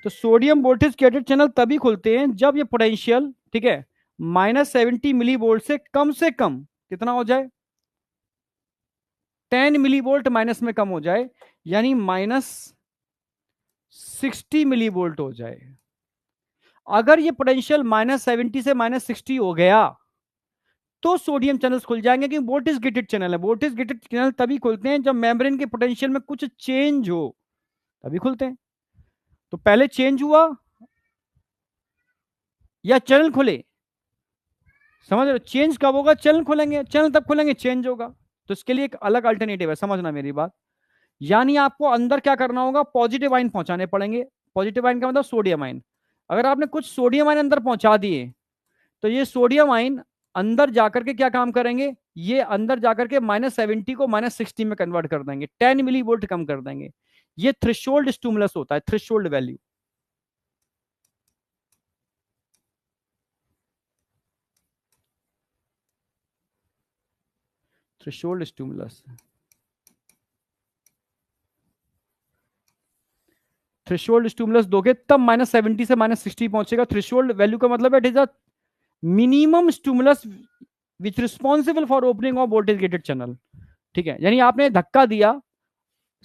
तो सोडियम वोल्टेज गेटेड चैनल तभी खुलते हैं जब ये पोटेंशियल, ठीक है, -70 मिली वोल्ट से कम कितना हो जाए, 10 मिली वोल्ट माइनस में कम हो जाए, यानी -60 मिली वोल्ट हो जाए। अगर ये पोटेंशियल -70 से -60 हो गया तो सोडियम चैनल्स खुल जाएंगे, कि वोल्टेज गेटेड चैनल है। वोल्टेज गेटेड चैनल तभी खुलते हैं जब मेम्ब्रेन के पोटेंशियल में कुछ चेंज हो, तभी खुलते हैं। तो पहले चेंज हुआ या चैनल खुले, समझ रहे हो? चेंज कब होगा, चैनल खुलेंगे, चैनल तब खुलेंगे चेंज होगा। तो इसके लिए एक अलग अल्टरनेटिव है, समझना मेरी बात। यानी आपको अंदर क्या करना होगा, पॉजिटिव आयन पहुंचाने पड़ेंगे। पॉजिटिव आयन का मतलब सोडियम आयन। अगर आपने कुछ सोडियम आयन अंदर पहुंचा दिए, तो ये सोडियम आयन अंदर जाकर के क्या काम करेंगे, ये अंदर जाकर के -70 को -60 में कन्वर्ट कर देंगे, 10 मिली वोल्ट कम कर देंगे। ये थ्रेशोल्ड स्टिमुलस होता है, threshold value. Threshold stimulus, threshold stimulus दोगे तब -70 से -60 पहुंचेगा। थ्रेशोल्ड वैल्यू का मतलब है it is a minimum stimulus which responsible for opening of voltage gated channel. ठीक है, यानी आपने धक्का दिया,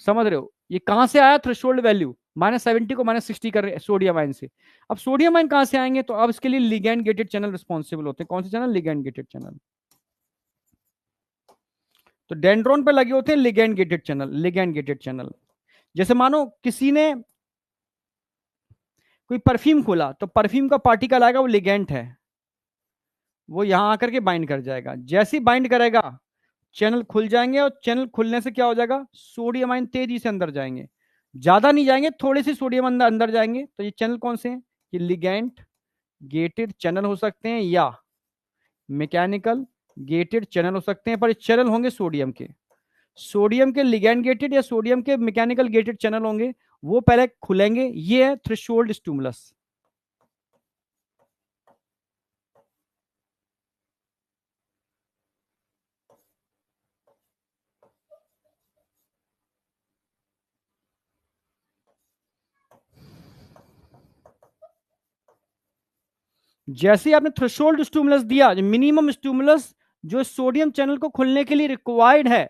समझ रहे हो? ये कहां से आया थ्रेशोल्ड वैल्यू, -70 को -60 कर रहे हैं सोडियम आयन से। अब सोडियम आयन कहां से आएंगे, तो अब इसके लिए लिगैंड गेटेड चैनल रिस्पॉन्सिबल होते हैं। कौन से चैनल, लिगैंड गेटेड चैनल। तो डेंड्रोन पे लगे होते हैं ligand gated channel, ligand gated channel. जैसे मानो किसी ने कोई परफ्यूम खोला, तो परफ्यूम का पार्टिकल आएगा, वो लिगेंट है, वो यहां आकर के बाइंड कर जाएगा। जैसे ही बाइंड करेगा, चैनल खुल जाएंगे, और चैनल खुलने से क्या हो जाएगा, सोडियम आयन तेजी से अंदर जाएंगे। ज्यादा नहीं जाएंगे, थोड़े से सोडियम अंदर अंदर जाएंगे। तो ये चैनल कौन से हैं, ये लिगेंट गेटेड चैनल हो सकते हैं, या मैकेनिकल गेटेड चैनल हो सकते हैं, पर चैनल होंगे सोडियम के। सोडियम के लिगैंड गेटेड या सोडियम के मैकेनिकल गेटेड चैनल होंगे, वो पहले खुलेंगे। ये है थ्रेशोल्ड स्टिमुलस। जैसे ही आपने थ्रेशोल्ड स्टिमुलस दिया, मिनिमम स्टिमुलस जो सोडियम चैनल को खुलने के लिए रिक्वायर्ड है,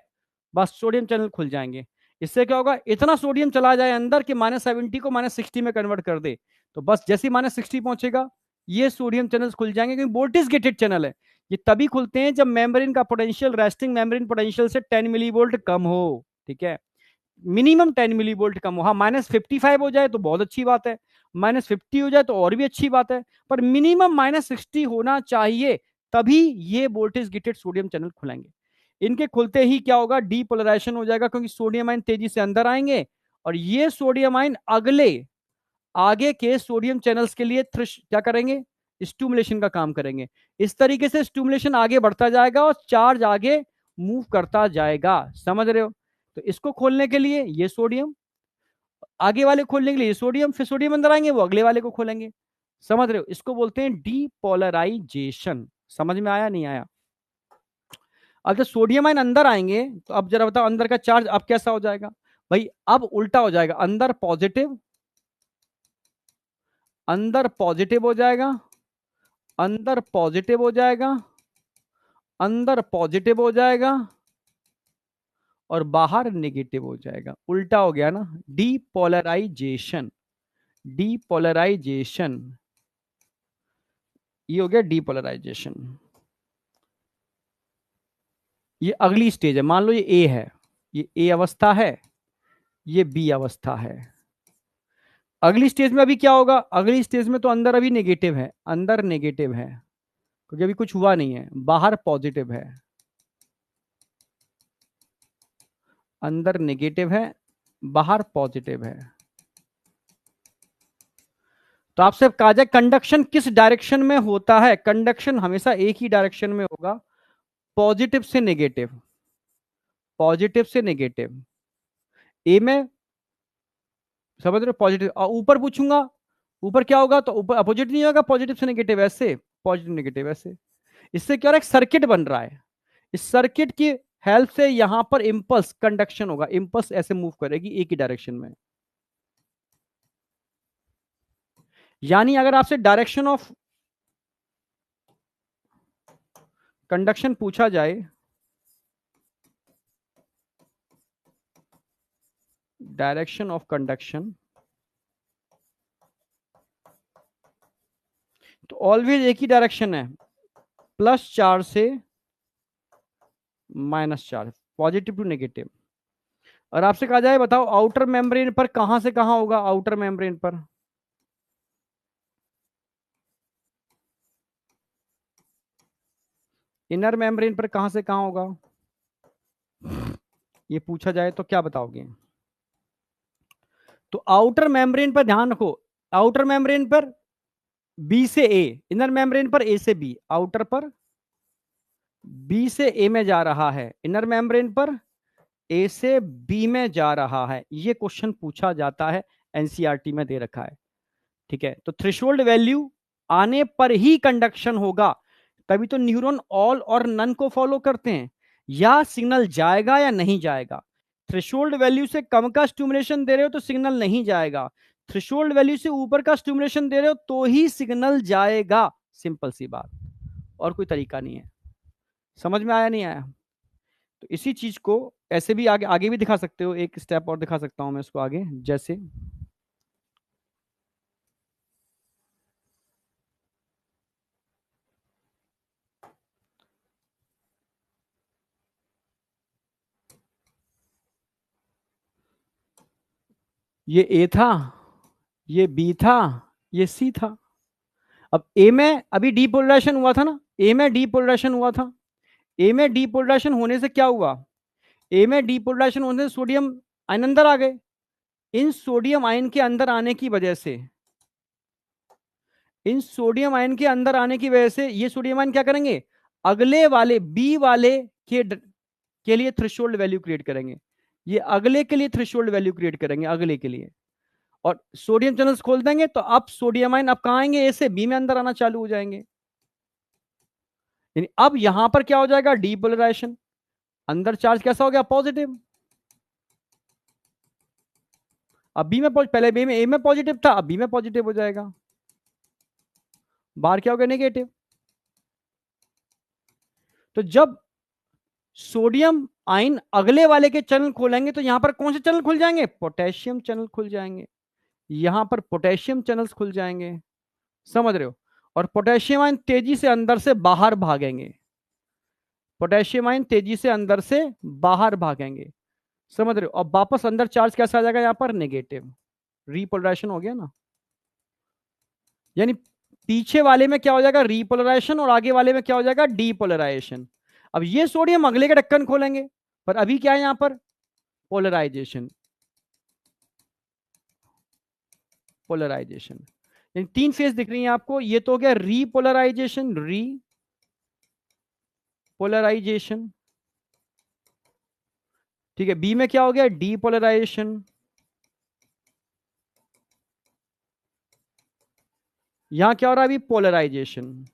बस सोडियम चैनल खुल जाएंगे। इससे क्या होगा, इतना सोडियम चला जाए अंदर कि -70 को -60 में कन्वर्ट कर दे। तो बस जैसे ही -60 पहुंचेगा, ये सोडियम चैनल्स खुल जाएंगे, क्योंकि वोल्टेज गेटेड चैनल है। ये तभी खुलते हैं जब मेम्ब्रेन का पोटेंशियल रेस्टिंग मेम्ब्रेन पोटेंशियल से 10 मिली वोल्ट कम हो। ठीक है, मिनिमम 10 मिली वोल्ट कम हो। हाँ, -55 हो जाए तो बहुत अच्छी बात है, -50 हो जाए तो और भी अच्छी बात है, पर मिनिमम -60 होना चाहिए, तभी ये वोल्टेज गेटेड सोडियम चैनल खुलेंगे। इनके खुलते ही क्या होगा, डीपोलराइजेशन हो जाएगा, क्योंकि सोडियम आयन तेजी से अंदर आएंगे, और ये सोडियम आयन अगले आगे के सोडियम चैनल्स के लिए क्या करेंगे, स्टूमुलेशन का काम करेंगे। इस तरीके से स्टूमुलेशन आगे बढ़ता जाएगा और चार्ज आगे मूव करता जाएगा, समझ रहे हो? तो इसको खोलने के लिए ये सोडियम, आगे वाले खोलने के लिए ये सोडियम, फिर सोडियम अंदर आएंगे, वो अगले वाले को खोलेंगे। समझ रहे हो? इसको बोलते हैं डीपोलराइजेशन। समझ में आया, नहीं आया? अब जब सोडियम आयन अंदर आएंगे, तो अब जरा बताओ अंदर का चार्ज अब कैसा हो जाएगा भाई, अब उल्टा हो जाएगा। अंदर पॉजिटिव, अंदर पॉजिटिव हो जाएगा, अंदर पॉजिटिव हो जाएगा, अंदर पॉजिटिव हो जाएगा, और बाहर नेगेटिव हो जाएगा। उल्टा हो गया ना, डीपोलराइजेशन, डीपोलराइजेशन, ये हो गया डीपोलराइजेशन। ये अगली स्टेज है, मान लो ये ए है, ये ए अवस्था है, ये बी अवस्था है। अगली स्टेज में अभी क्या होगा, अगली स्टेज में तो अंदर अभी नेगेटिव है, अंदर नेगेटिव है, क्योंकि अभी कुछ हुआ नहीं है। बाहर पॉजिटिव है, अंदर नेगेटिव है, बाहर पॉजिटिव है। तो आपसे कहा जाए कंडक्शन किस डायरेक्शन में होता है, कंडक्शन हमेशा एक ही डायरेक्शन में होगा, पॉजिटिव से नेगेटिव, पॉजिटिव से नेगेटिव। ए में समझ रहे हो, पॉजिटिव। और ऊपर पूछूंगा, ऊपर क्या होगा, तो ऊपर अपोजिट नहीं होगा, पॉजिटिव से नेगेटिव, ऐसे पॉजिटिव नेगेटिव ऐसे। इससे क्या हो रहा है, एक सर्किट बन रहा है। इस सर्किट की हेल्प से यहां पर इंपल्स कंडक्शन होगा, इंपल्स ऐसे मूव करेगी एक ही डायरेक्शन में। यानी अगर आपसे डायरेक्शन ऑफ कंडक्शन पूछा जाए, डायरेक्शन ऑफ कंडक्शन, तो ऑलवेज एक ही डायरेक्शन है, प्लस चार्ज से minus charge, positive to negative. और आपसे कहा जाए बताओ आउटर मेम्ब्रेन पर कहां से कहां होगा, आउटर मेम्ब्रेन पर, इनर मेम्ब्रेन पर कहां से कहां होगा, ये पूछा जाए तो क्या बताओगे। तो आउटर मेम्ब्रेन पर ध्यान रखो, आउटर मेम्ब्रेन पर बी से ए, इनर मेम्ब्रेन पर ए से बी, आउटर पर बी से ए में जा रहा है, इनर मेम्ब्रेन पर ए से बी में जा रहा है। ये क्वेश्चन पूछा जाता है, एनसीईआरटी में दे रखा है। ठीक है, तो थ्रेशोल्ड वैल्यू आने पर ही कंडक्शन होगा, तभी तो न्यूरॉन ऑल और नन को फॉलो करते हैं, या सिग्नल जाएगा या नहीं जाएगा। थ्रेशोल्ड वैल्यू से कम का स्टिमुलेशन दे रहे हो तो सिग्नल नहीं जाएगा, थ्रेशोल्ड वैल्यू से ऊपर का स्टिमुलेशन दे रहे हो तो ही सिग्नल जाएगा। सिंपल सी बात, और कोई तरीका नहीं है। समझ में आया नहीं आया। तो इसी चीज को ऐसे भी आगे आगे भी दिखा सकते हो, एक स्टेप और दिखा सकता हूं मैं इसको आगे, जैसे ये ए था, ये बी था, ये सी था। अब ए में अभी डीपोलराइजेशन हुआ था ना, ए में डीपोलराइजेशन हुआ था। ए में डीपोलराइजेशन होने से क्या हुआ, ए में डीपोलराइजेशन होने से सोडियम आयन अंदर आ गए। इन सोडियम आयन के अंदर आने की वजह से, इन सोडियम आयन के अंदर आने की वजह से ये सोडियम आयन क्या करेंगे, अगले वाले बी वाले के लिए थ्रेशोल्ड वैल्यू क्रिएट करेंगे। ये अगले के लिए थ्रेशोल्ड वैल्यू क्रिएट करेंगे, अगले के लिए। और सोडियम चैनल्स खोल देंगे तो अब सोडियम आयन अब कहां आएंगे, ए से बी में अंदर आना चालू हो जाएंगे। यानी अब यहां पर क्या हो जाएगा, डीपोलराइजेशन, अंदर चार्ज कैसा हो गया, पॉजिटिव। अब बी में पहले बी में ए में पॉजिटिव था, अब बी में पॉजिटिव हो जाएगा, बाहर क्या हो गया, नेगेटिव। तो जब सोडियम आयन अगले वाले के चैनल खोलेंगे तो यहां पर कौन से चैनल खुल जाएंगे, पोटेशियम चैनल खुल जाएंगे, यहां पर पोटेशियम चैनल्स खुल जाएंगे। समझ रहे हो। और पोटेशियम आयन तेजी से अंदर से बाहर भागेंगे, पोटेशियम आयन तेजी से अंदर से बाहर भागेंगे। समझ रहे हो। और वापस अंदर चार्ज कैसा आ जाएगा, यहां पर नेगेटिव, रिपोलराइजेशन हो गया ना। यानी पीछे वाले में क्या हो जाएगा, रिपोलराइजेशन, और आगे वाले में क्या हो जाएगा, डीपोलराइजेशन। अब ये सोडियम अगले के ढक्कन खोलेंगे, पर अभी क्या है यहां पर, पोलराइजेशन, पोलराइजेशन। यानी तीन फेज दिख रही है आपको, ये तो हो गया रीपोलराइजेशन, री पोलराइजेशन। ठीक है, बी में क्या हो गया, डीपोलराइजेशन। यहां क्या हो रहा है अभी, पोलराइजेशन।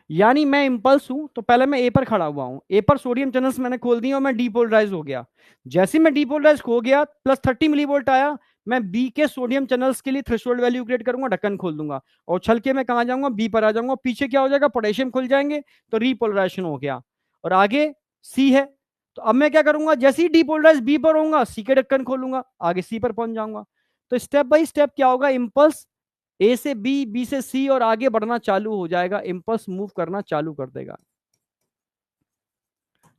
यानी मैं इंपल्स हूं तो पहले मैं ए पर खड़ा हुआ हूं, ए पर सोडियम चैनल्स मैंने खोल दिए और मैं डीपोलराइज हो गया। जैसे ही मैं डीपोलराइज हो गया, प्लस 30 मिलीवोल्ट आया, मैं बी के सोडियम चैनल्स के लिए थ्रेशोल्ड वैल्यू क्रिएट करूंगा, ढक्कन खोल दूंगा, और छल के मैं कहां जाऊंगा, बी पर आ जाऊंगा। पीछे क्या हो जाएगा, पोटेशियम खुल जाएंगे, तो रीपोलराइजेशन हो गया। और आगे सी है, तो अब मैं क्या करूंगा, जैसे ही डीपोलराइज बी पर होऊंगा, सी के ढक्कन खोलूंगा, आगे सी पर पहुंच जाऊंगा। तो स्टेप बाय स्टेप क्या होगा, इंपल्स ए से बी, बी से सी, और आगे बढ़ना चालू हो जाएगा, इंपल्स मूव करना चालू कर देगा।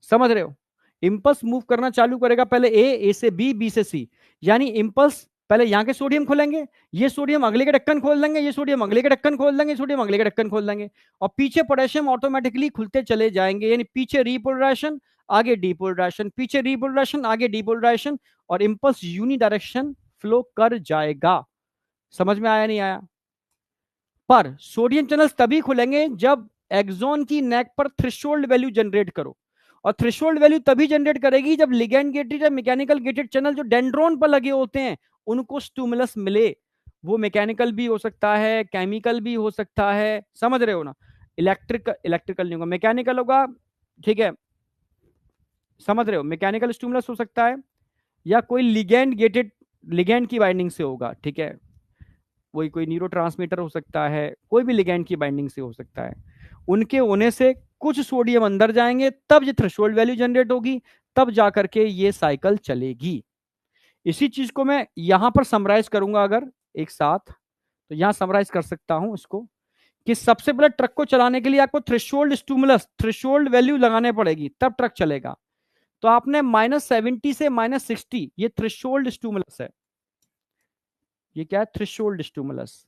समझ रहे हो। इंपल्स मूव करना चालू करेगा, पहले ए से बी, बी से सी। यानी इंपल्स पहले यहां के सोडियम खोलेंगे, ये सोडियम अगले के ढक्कन खोल देंगे, ये सोडियम अगले के ढक्कन खोल देंगे, सोडियम अगले के ढक्कन खोल देंगे, और पीछे पोटेशियम ऑटोमेटिकली खुलते चले जाएंगे। यानी पीछे रिपोलराइजेशन, आगे डीपोलराइजेशन, पीछे रिपोलराइजेशन, आगे डीपोलराइजेशन, और इंपल्स यूनि डायरेक्शन फ्लो कर जाएगा। समझ में आया नहीं आया। पर सोडियम चैनल्स तभी खुलेंगे जब एक्सॉन की नेक पर थ्रेशोल्ड वैल्यू जनरेट करो, और थ्रेशोल्ड वैल्यू तभी जनरेट करेगी जब लिगैंड गेटेड या मैकेनिकल गेटेड चैनल जो डेंड्रोन पर लगे होते हैं उनको स्टिमुलस मिले। वो मैकेनिकल भी हो सकता है, केमिकल भी हो सकता है, समझ रहे हो ना। इलेक्ट्रिकल नहीं होगा, मैकेनिकल होगा, ठीक है, समझ रहे हो, मैकेनिकल स्टिमुलस हो सकता है या कोई लिगैंड गेटेड, लिगैंड की बाइंडिंग से होगा, ठीक है, वही कोई न्यूरोट्रांसमीटर हो सकता है, कोई भी लिगैंड की बाइंडिंग से हो सकता है। उनके होने से कुछ सोडियम अंदर जाएंगे, तब ये थ्रेशोल्ड वैल्यू जनरेट होगी, तब जाकर के ये साइकिल चलेगी। इसी चीज को मैं यहां पर समराइज करूंगा अगर एक साथ, तो यहां समराइज कर सकता हूं इसको कि सबसे पहले ट्रक को चलाने के लिए आपको थ्रेशोल्ड स्टिमुलस, थ्रेशोल्ड वैल्यू लगाने पड़ेगी तब ट्रक चलेगा। तो आपने -70 से -60, ये थ्रेशोल्ड स्टिमुलस है। ये क्या है? थ्रेशोल्ड स्टिमुलस,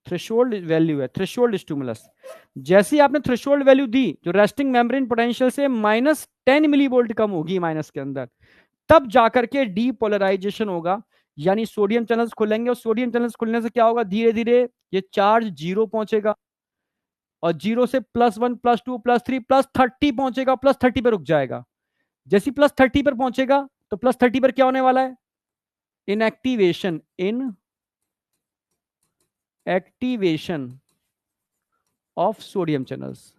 थ्रेशोल्ड वैल्यू है, थ्रेशोल्ड स्टिमुलस। जैसे ही आपने थ्रेशोल्ड वैल्यू दी, जो रेस्टिंग मेम्ब्रेन पोटेंशियल से -10 मिलीवोल्ट कम होगी माइनस के अंदर, तब जाकर के डीपोलराइजेशन होगा, यानी सोडियम चैनल्स खुलेंगे, और सोडियम चैनल्स खुलने से क्या होगा, धीरे धीरे ये चार्ज जीरो पहुंचेगा, और जीरो से +1 +2 +3 +30 पहुंचेगा, +30 पे रुक जाएगा। जैसे +30 पर पहुंचेगा तो +30 पर क्या होने वाला है? Inactivation, in activation of sodium channels.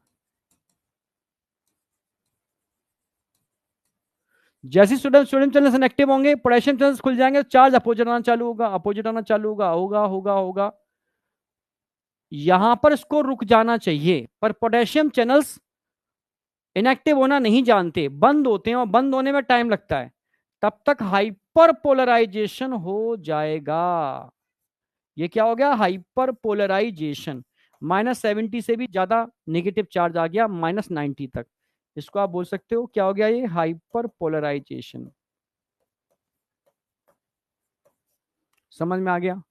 जैसे सोडियम सोडियम चैनल्स इनएक्टिव होंगे, पोटेशियम चैनल्स खुल जाएंगे, चार्ज अपोजिट आना चालू होगा, अपोजिट आना चालू होगा, होगा होगा होगा। यहां पर इसको रुक जाना चाहिए, पर पोटेशियम चैनल्स इनएक्टिव होना नहीं जानते, बंद होते हैं, और बंद होने में टाइम लगता है, तब तक हाइपर पोलराइजेशन हो जाएगा। ये क्या हो गया? Hyper polarisation. -70 से भी ज्यादा नेगेटिव चार्ज आ गया, -90 तक। इसको आप बोल सकते हो क्या हो गया? ये हाइपर पोलराइजेशन। समझ में आ गया?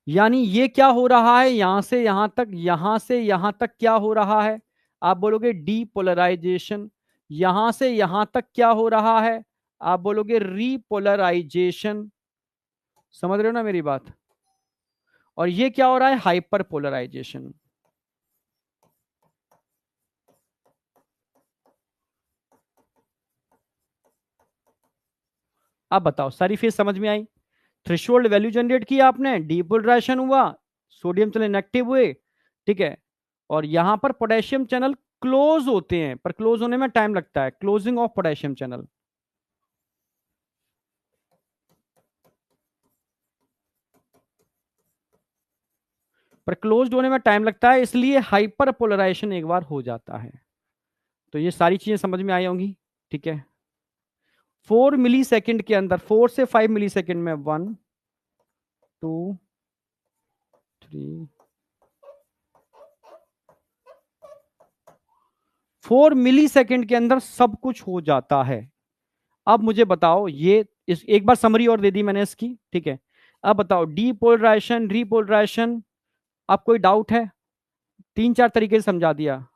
यानी ये क्या हो रहा है, यहां से यहां तक, यहां से यहां तक क्या हो रहा है? आप बोलोगे डीपोलराइजेशन। यहां से यहां तक क्या हो रहा है? आप बोलोगे रीपोलराइजेशन। समझ रहे हो ना मेरी बात? और ये क्या हो रहा है? Hyperpolarization. अब बताओ, सारी फेज समझ में आई? थ्रेशोल्ड वैल्यू जनरेट किया आपने, डीपोलराइजेशन हुआ, सोडियम चैनल इनएक्टिव हुए, ठीक है, और यहां पर पोटेशियम चैनल क्लोज होते हैं, पर क्लोज होने में टाइम लगता है, क्लोजिंग ऑफ पोटेशियम चैनल। पर क्लोज्ड होने में टाइम लगता है, इसलिए हाइपर पोलराइजेशन एक बार हो जाता है। तो ये सारी चीजें समझ में आई होंगी, ठीक है। 4 मिली सेकेंड के अंदर, 4 से 5 मिली सेकेंड में 1 2 3, 4 मिली सेकेंड के अंदर सब कुछ हो जाता है। अब मुझे बताओ, ये इस एक बार समरी और दे दी मैंने इसकी, ठीक है। अब बताओ, डीपोलराइजेशन, रीपोलराइजेशन, अब कोई डाउट है? 3 4 तरीके से समझा दिया।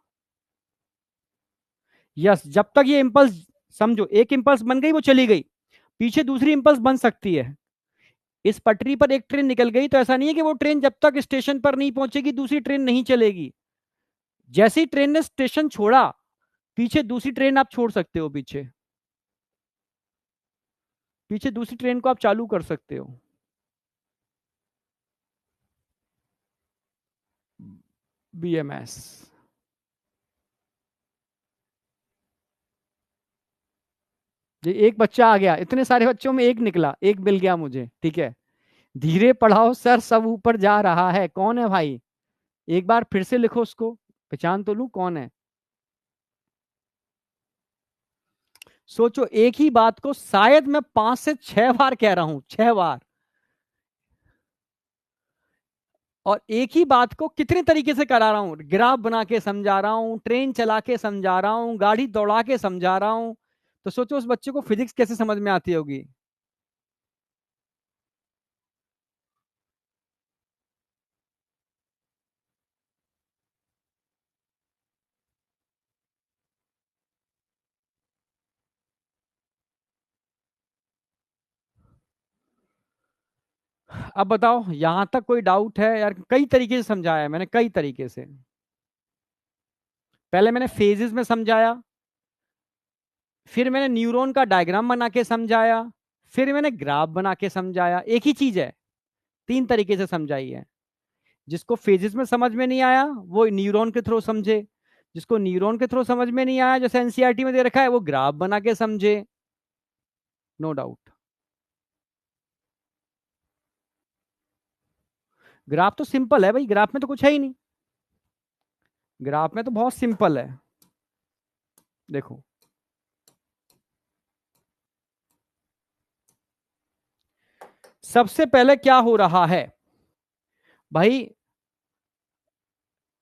यस, जब तक ये इंपल्स, समझो एक इंपल्स बन गई, वो चली गई, पीछे दूसरी इंपल्स बन सकती है। इस पटरी पर एक ट्रेन निकल गई, तो ऐसा नहीं है कि वो ट्रेन जब तक स्टेशन पर नहीं पहुंचेगी दूसरी ट्रेन नहीं चलेगी। जैसे ही ट्रेन ने स्टेशन छोड़ा, पीछे दूसरी ट्रेन आप छोड़ सकते हो, पीछे पीछे दूसरी ट्रेन को आप चालू कर सकते हो। बीएमएस। ये एक बच्चा आ गया, इतने सारे बच्चों में एक निकला, एक मिल गया मुझे, ठीक है। धीरे पढ़ाओ सर, सब ऊपर जा रहा है। कौन है भाई? एक बार फिर से लिखो उसको, पहचान तो लू कौन है। सोचो, एक ही बात को शायद मैं 5 से 6 बार कह रहा हूं, 6 बार, और एक ही बात को कितने तरीके से करा रहा हूं, ग्राफ बना के समझा रहा हूं, ट्रेन चला के समझा रहा हूं, गाड़ी दौड़ा के समझा रहा हूं। तो सोचो उस बच्चे को फिजिक्स कैसे समझ में आती होगी। अब बताओ, यहां तक कोई डाउट है यार? कई तरीके से समझाया है मैंने, कई तरीके से। पहले मैंने फेजेस में समझाया, फिर मैंने न्यूरॉन का डायग्राम बना के समझाया, फिर मैंने ग्राफ बना के समझाया। एक ही चीज है, तीन तरीके से समझाई है। जिसको फेजेस में समझ में नहीं आया वो न्यूरॉन के थ्रू समझे, जिसको न्यूरॉन के थ्रू समझ में नहीं आया जैसे एनसीईआरटी में दे रखा है वो ग्राफ बना के समझे। No doubt. ग्राफ तो सिंपल है भाई, ग्राफ में तो कुछ है ही नहीं, ग्राफ में तो बहुत सिंपल है। देखो, सबसे पहले क्या हो रहा है भाई,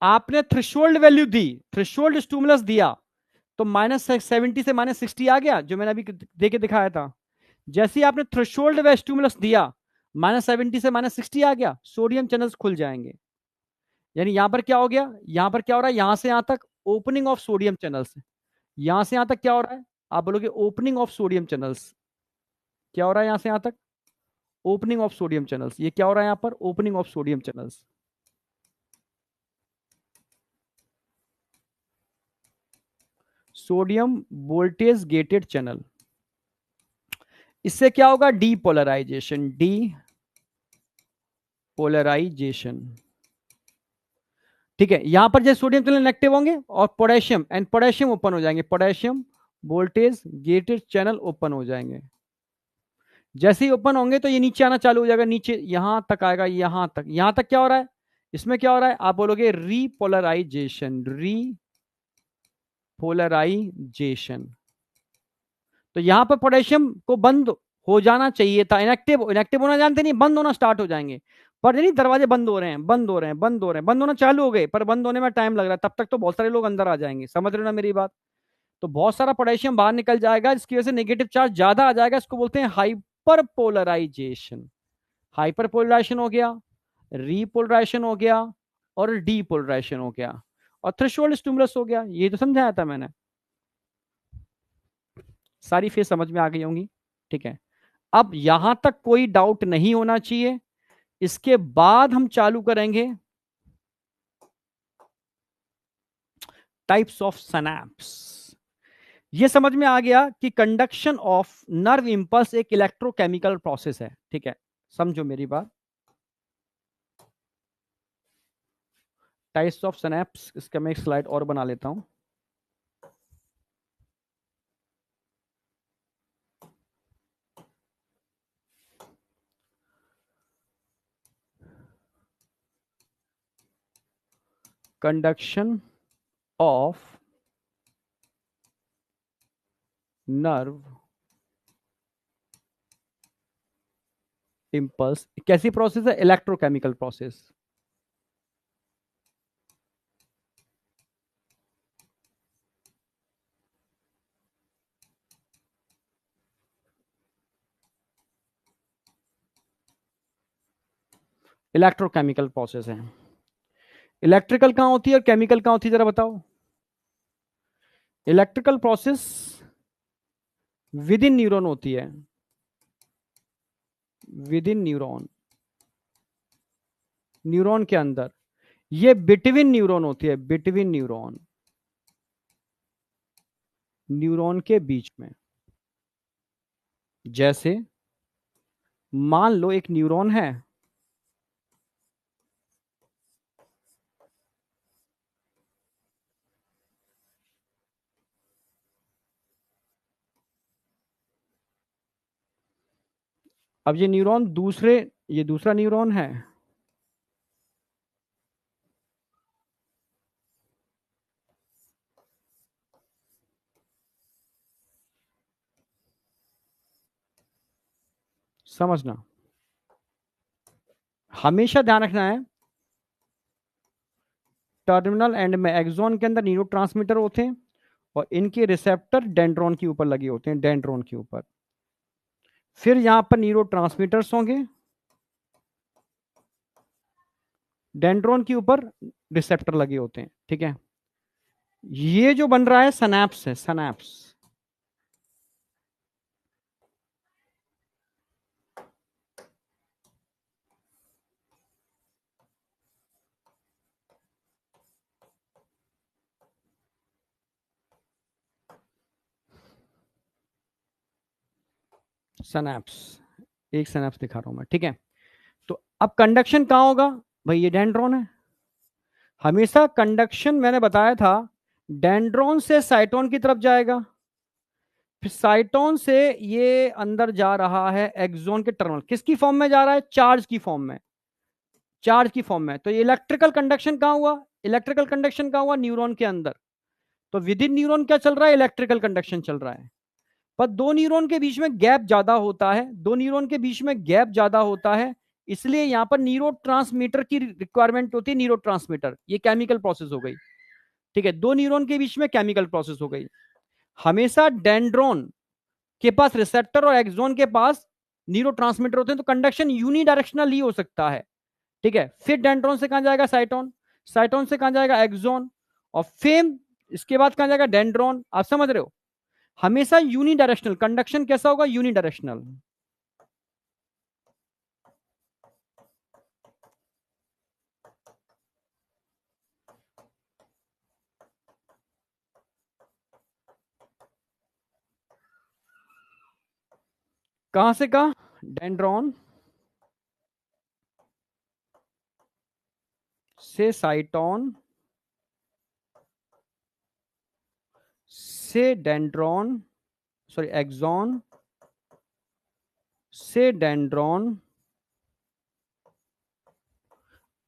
आपने थ्रेशोल्ड वैल्यू दी, थ्रेशोल्ड स्टिमुलस दिया, तो -70 से -60 आ गया, जो मैंने अभी दे के दिखाया था। जैसे ही आपने थ्रेशोल्ड व स्टिमुलस दिया, -70 से -60 आ गया, सोडियम चैनल्स खुल जाएंगे। यानी यहां पर क्या हो गया, यहां पर क्या हो रहा है, यहां से यहां तक ओपनिंग ऑफ सोडियम चैनल्स, यहां से यहां तक क्या हो रहा है, आप बोलोगे ओपनिंग ऑफ सोडियम चैनल्स। क्या हो रहा है यहां से यहां तक, ओपनिंग ऑफ सोडियम चैनल्स। ये क्या हो रहा है यहां पर, opening of sodium channels. Sodium voltage gated channel. इससे क्या होगा, डीपोलराइजेशन, डीपोलराइजेशन। ठीक है, यहां पर जैसे सोडियम चैनल नेगेटिव होंगे और पोटेशियम एंड पोटेशियम ओपन हो जाएंगे, potassium voltage gated channel open हो जाएंगे। जैसे ही ओपन होंगे तो ये नीचे आना चालू हो जाएगा, नीचे यहां तक आएगा, यहां तक, यहां तक क्या हो रहा है, इसमें क्या हो रहा है, आप बोलोगे रीपोलराइजेशन, रीपोलराइजेशन। तो यहां पर पोटेशियम को बंद हो जाना चाहिए था, इनएक्टिव, इनएक्टिव होना जानते नहीं, बंद होना स्टार्ट हो जाएंगे। पर नहीं, दरवाजे बंद हो रहे हैं, बंद हो रहे हैं, बंद हो रहे हैं, बंद होना चालू हो गए, पर बंद होने में टाइम लग रहा है, तब तक तो बहुत सारे लोग अंदर आ जाएंगे। समझ रहे हो ना मेरी बात। तो बहुत सारा पोटेशियम बाहर निकल जाएगा, जिसकी वजह से नेगेटिव चार्ज ज्यादा आ जाएगा, इसको बोलते हैं हाइपर पोलराइजेशन। हाइपर पोलराइजेशन हो गया, रीपोलराइजेशन हो गया, और डीपोलराइजेशन हो गया, और थ्रेशोल्ड स्टिमुलस हो गया। ये तो समझाया था मैंने। सारी फेज समझ में आ गई होंगी। ठीक है, अब यहां तक कोई डाउट नहीं होना चाहिए। इसके बाद हम चालू करेंगे टाइप्स ऑफ सैनैप्स। ये समझ में आ गया कि कंडक्शन ऑफ नर्व इंपल्स एक इलेक्ट्रोकेमिकल प्रोसेस है। ठीक है, समझो मेरी बात। टाइप्स ऑफ सैनैप्स, इसका मैं एक स्लाइड और बना लेता हूं। कंडक्शन ऑफ नर्व इंपल्स कैसी प्रोसेस है, इलेक्ट्रोकेमिकल प्रोसेस। इलेक्ट्रोकेमिकल प्रोसेस है। इलेक्ट्रिकल कहां होती है और केमिकल कहां होती है, जरा बताओ। Electrical process with in neuron होती है, विद इन न्यूरॉन, न्यूरॉन के अंदर। ये बिटवीन न्यूरॉन होती है, बिटवीन न्यूरॉन, न्यूरॉन के बीच में। जैसे मान लो एक न्यूरॉन है, अब ये न्यूरॉन दूसरे, ये दूसरा न्यूरॉन है, समझना, हमेशा ध्यान रखना है। टर्मिनल एंड में एक्सॉन के अंदर न्यूरोट्रांसमीटर होते हैं, और इनके रिसेप्टर डेंड्रॉन के ऊपर लगे होते हैं, डेंड्रॉन के ऊपर। फिर यहां पर न्यूरोट्रांसमीटर्स होंगे, डेंड्रॉन के ऊपर रिसेप्टर लगे होते हैं। ठीक है, ये जो बन रहा है सनैप्स है, सनैप्स। सिनैप्स, एक सिनैप्स दिखा रहा हूं मैं, ठीक है। तो अब कंडक्शन कहाँ होगा? भाई ये डेंड्रॉन है। हमेशा कंडक्शन मैंने बताया था डेंड्रॉन से साइटोन की तरफ जाएगा, फिर साइटोन से ये अंदर जा रहा है एक्सोन के टर्मिनल। किसकी फॉर्म में जा रहा है? चार्ज की फॉर्म में। चार्ज की फॉर्म में। तो ये इलेक्ट्रिकल कंडक्शन कहाँ हुआ? इलेक्ट्रिकल कंडक्शन कहाँ हुआ? न्यूरॉन के अंदर। तो विद इन न्यूरॉन क्या चल रहा है? इलेक्ट्रिकल कंडक्शन चल रहा है। पर दो न्यूरॉन के बीच में गैप ज्यादा होता है, दो न्यूरॉन के बीच में गैप ज्यादा होता है, इसलिए यहां पर न्यूरो की रिक्वायरमेंट होती है। न्यूरो, ये केमिकल प्रोसेस हो गई, ठीक है। दो न्यूरॉन के बीच में केमिकल प्रोसेस हो गई। हमेशा डेंड्रॉन के पास रिसेप्टर और एक्सोन के पास न्यूरो होते हैं, तो कंडक्शन यूनिडायरेक्शनल ही हो सकता है, ठीक है। फिर डेंड्रॉन से कहां जाएगा? साइटोन। साइटोन से कहां जाएगा? एक्सोन। और फेम इसके बाद कहां जाएगा? डेंड्रॉन। आप समझ रहे हो? हमेशा यूनिडायरेक्शनल कंडक्शन कैसा होगा? यूनिडायरेक्शनल। कहां से कहां? डेंड्रॉन से साइटोन से डेंड्रॉन, सॉरी एक्सॉन से डेंड्रॉन,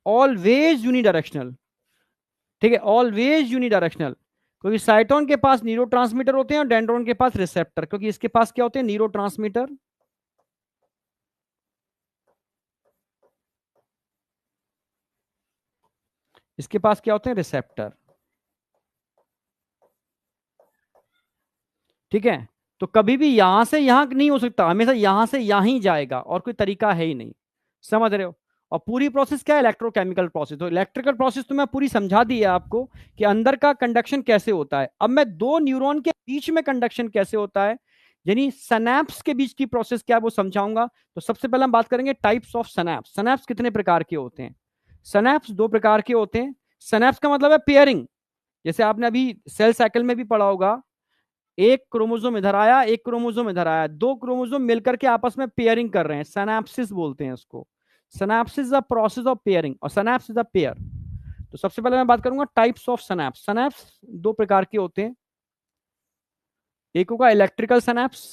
ऑलवेज यूनिडायरेक्शनल, ठीक है। ऑलवेज यूनिडायरेक्शनल, क्योंकि साइटोन के पास न्यूरोट्रांसमीटर होते हैं और डेंड्रॉन के पास रिसेप्टर, क्योंकि इसके पास क्या होते हैं? न्यूरोट्रांसमीटर, इसके पास क्या होते हैं? रिसेप्टर, ठीक है। तो कभी भी यहां से यहां नहीं हो सकता, हमेशा यहां से यहां ही जाएगा, और कोई तरीका है ही नहीं। समझ रहे हो? और पूरी प्रोसेस क्या है? Electrochemical process. तो इलेक्ट्रिकल प्रोसेस तो मैं पूरी समझा दी है आपको कि अंदर का कंडक्शन कैसे होता है। अब मैं दो न्यूरॉन के बीच में कंडक्शन कैसे होता है, यानी सनैप्स के बीच की प्रोसेस क्या है, वो समझाऊंगा। तो सबसे पहले हम बात करेंगे टाइप्स ऑफ सनैप्स। सनैप्स कितने प्रकार के होते हैं? सनैप्स दो प्रकार के होते हैं। सनैप्स का मतलब है पेयरिंग। जैसे आपने अभी सेल साइकिल में भी पढ़ा होगा, एक क्रोमोसोम इधर आया, एक क्रोमोसोम इधर आया, दो क्रोमोसोम मिलकर के आपस में पेयरिंग कर रहे हैं, सैनाप्सिस बोलते हैं इसको। Synapsis is the process of pairing, और सैनाप्स इज द पेयर। तो सबसे पहले मैं बात करूंगा टाइप्स ऑफ सैनाप्स। सैनाप्स दो प्रकार के होते हैं, एक होगा इलेक्ट्रिकल सैनाप्स,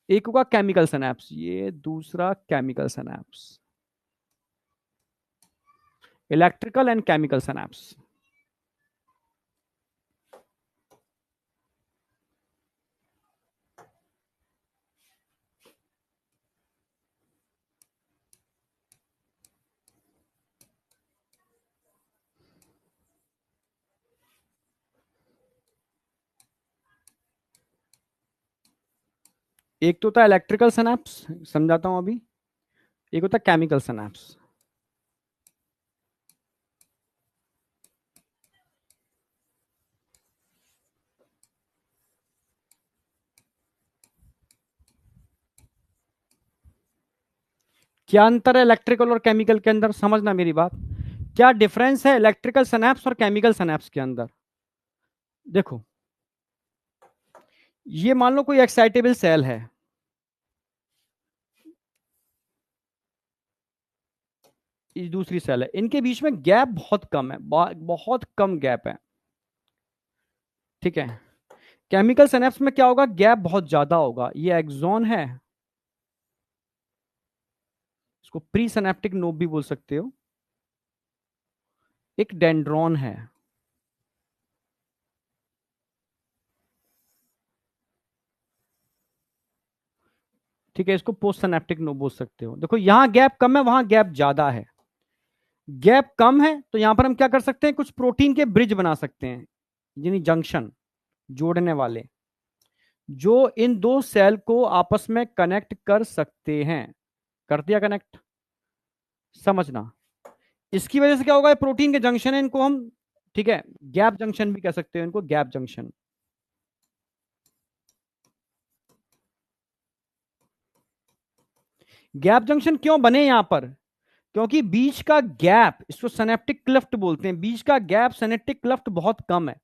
एक होगा केमिकल सैनाप्स। ये दूसरा केमिकल सैनाप्स, इलेक्ट्रिकल एंड केमिकल सैनाप्स। एक तो होता है इलेक्ट्रिकल सैनाप्स, समझाता हूं अभी। एक होता है केमिकल सैनाप्स। क्या अंतर है इलेक्ट्रिकल और केमिकल के अंदर? समझना मेरी बात। क्या डिफरेंस है इलेक्ट्रिकल सैनैप्स और केमिकल सैनैप्स के अंदर? देखो, ये मान लो कोई एक्साइटेबल सेल है, ये दूसरी सेल है, इनके बीच में गैप बहुत कम है, बहुत कम गैप है, ठीक है। केमिकल सैनैप्स में क्या होगा? गैप बहुत ज्यादा होगा। ये एक्सॉन है, इसको प्री सिनेप्टिक नोब भी बोल सकते हो। एक डेंड्रॉन है, ठीक है, इसको पोस्ट सिनेप्टिक नोब बोल सकते हो। देखो यहां गैप कम है, वहां गैप ज्यादा है। गैप कम है तो यहां पर हम क्या कर सकते हैं? कुछ प्रोटीन के ब्रिज बना सकते हैं, यानी जंक्शन, जोड़ने वाले, जो इन दो सेल को आपस में कनेक्ट कर सकते हैं। कर दिया कनेक्ट? समझना, इसकी वजह से क्या होगा? प्रोटीन के जंक्शन है, इनको हम, ठीक है, गैप जंक्शन भी कह सकते हैं इनको, गैप जंक्शन। गैप जंक्शन क्यों बने यहां पर? क्योंकि बीच का गैप, इसको सिनेप्टिक क्लेफ्ट बोलते हैं, बीच का गैप सिनेप्टिक क्लेफ्ट बहुत कम है।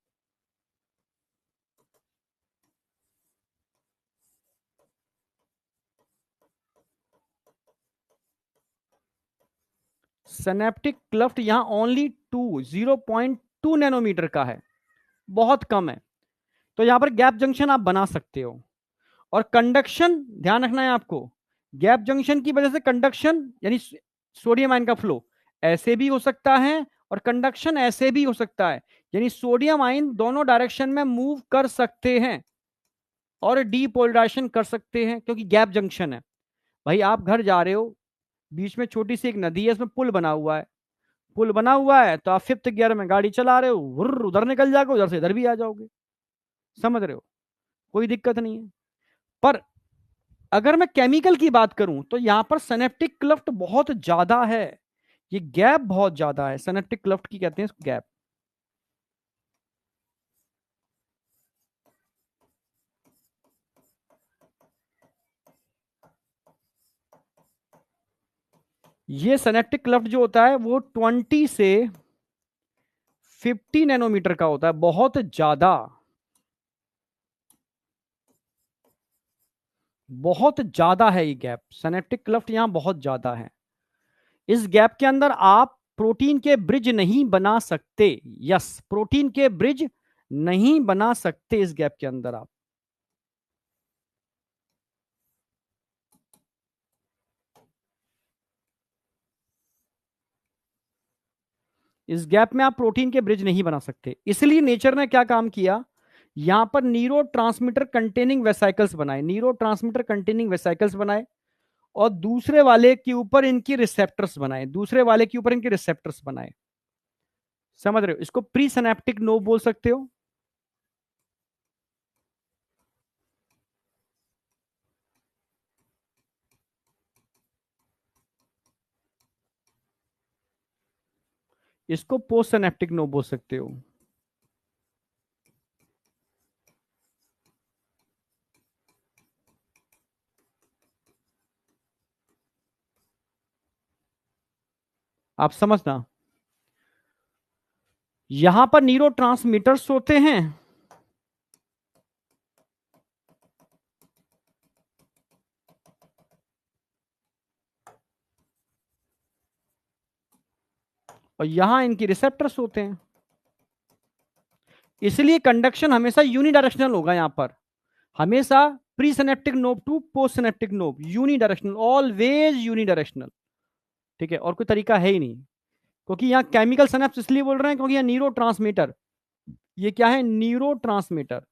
सिनेप्टिक क्लफ्ट यहां ओनली 0.2 नैनोमीटर का है, बहुत कम है। तो यहां पर गैप जंक्शन आप बना सकते हो। और कंडक्शन ध्यान रखना है आपको, गैप जंक्शन की वजह से कंडक्शन यानी सोडियम आयन का फ्लो ऐसे भी हो सकता है और कंडक्शन ऐसे भी हो सकता है, यानी सोडियम आयन दोनों डायरेक्शन में मूव कर सकते हैं और डीपोलराइजेशन कर सकते हैं, क्योंकि गैप जंक्शन है। भाई आप घर जा रहे हो, बीच में छोटी सी एक नदी है, इसमें पुल बना हुआ है, पुल बना हुआ है तो आप फिफ्थ गियर में गाड़ी चला रहे हो, वुर्र उधर निकल जाओगे, उधर से इधर भी आ जाओगे, समझ रहे हो, कोई दिक्कत नहीं है। पर अगर मैं केमिकल की बात करूं तो यहां पर सिनेप्टिक क्लफ्ट बहुत ज्यादा है, ये गैप बहुत ज्यादा है, सिनेप्टिक क्लफ्ट की कहते हैं गैप। ये सिनेप्टिक क्लफ्ट जो होता है वो 20 से 50 नैनोमीटर का होता है, बहुत ज्यादा, बहुत ज्यादा है ये गैप, सिनेप्टिक क्लफ्ट यहां बहुत ज्यादा है। इस गैप के अंदर आप प्रोटीन के ब्रिज नहीं बना सकते, यस, प्रोटीन के ब्रिज नहीं बना सकते इस गैप के अंदर आप। इस गैप में आप प्रोटीन के ब्रिज नहीं बना सकते, इसलिए नेचर ने क्या काम किया, यहां पर न्यूरो ट्रांसमीटर कंटेनिंग वेसाइकल्स बनाए, न्यूरो ट्रांसमीटर कंटेनिंग वेसाइकल्स बनाए, और दूसरे वाले के ऊपर इनकी रिसेप्टर्स बनाए, दूसरे वाले के ऊपर इनके रिसेप्टर्स बनाए। समझ रहे हो, इसको प्री सिनेप्टिक नोब बोल सकते हो। इसको पोस्ट सिनेप्टिक नोब बोल सकते हो। आप समझना, यहां पर न्यूरो ट्रांसमीटर्स होते हैं, और यहां इनकी रिसेप्टर्स होते हैं। इसलिए कंडक्शन हमेशा यूनिडायरेक्शनल होगा यहां पर, हमेशा presynaptic knob to post synaptic knob, unidirectional, always unidirectional. ठीक है, और कोई तरीका है ही नहीं, क्योंकि यहां केमिकल सिनेप्स इसलिए बोल रहे हैं क्योंकि यहां न्यूरो ट्रांसमीटर, ये क्या है, न्यूरो ट्रांसमीटर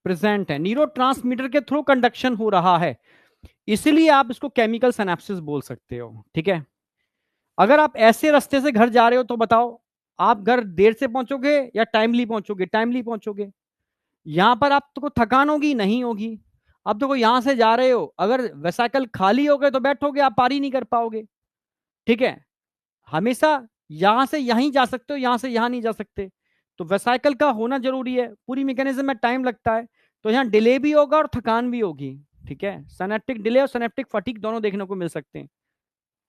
प्रेजेंट है, न्यूरो ट्रांसमीटर के थ्रू कंडक्शन हो रहा है, इसलिए आप इसको केमिकल सिनेप्सिस बोल सकते हो। ठीक है, अगर आप ऐसे रास्ते से घर जा रहे हो तो बताओ, आप घर देर से पहुंचोगे या टाइमली पहुंचोगे, टाइमली पहुंचोगे। यहां पर आपको थकान होगी नहीं होगी। अब देखो यहां से जा रहे हो, अगर वेसाइकल खाली हो गए तो बैठोगे, आप पार ही नहीं कर पाओगे। ठीक है, हमेशा यहां से यहीं जा सकते हो, यहां से यहां नहीं जा सकते, तो वेसाइकल का होना जरूरी है, पूरी मैकेनिज्म में टाइम लगता है, तो यहाँ डिले भी होगा और थकान भी होगी। ठीक है, सिनेप्टिक डिले और सिनेप्टिक फटीग दोनों देखने को मिल सकते हैं।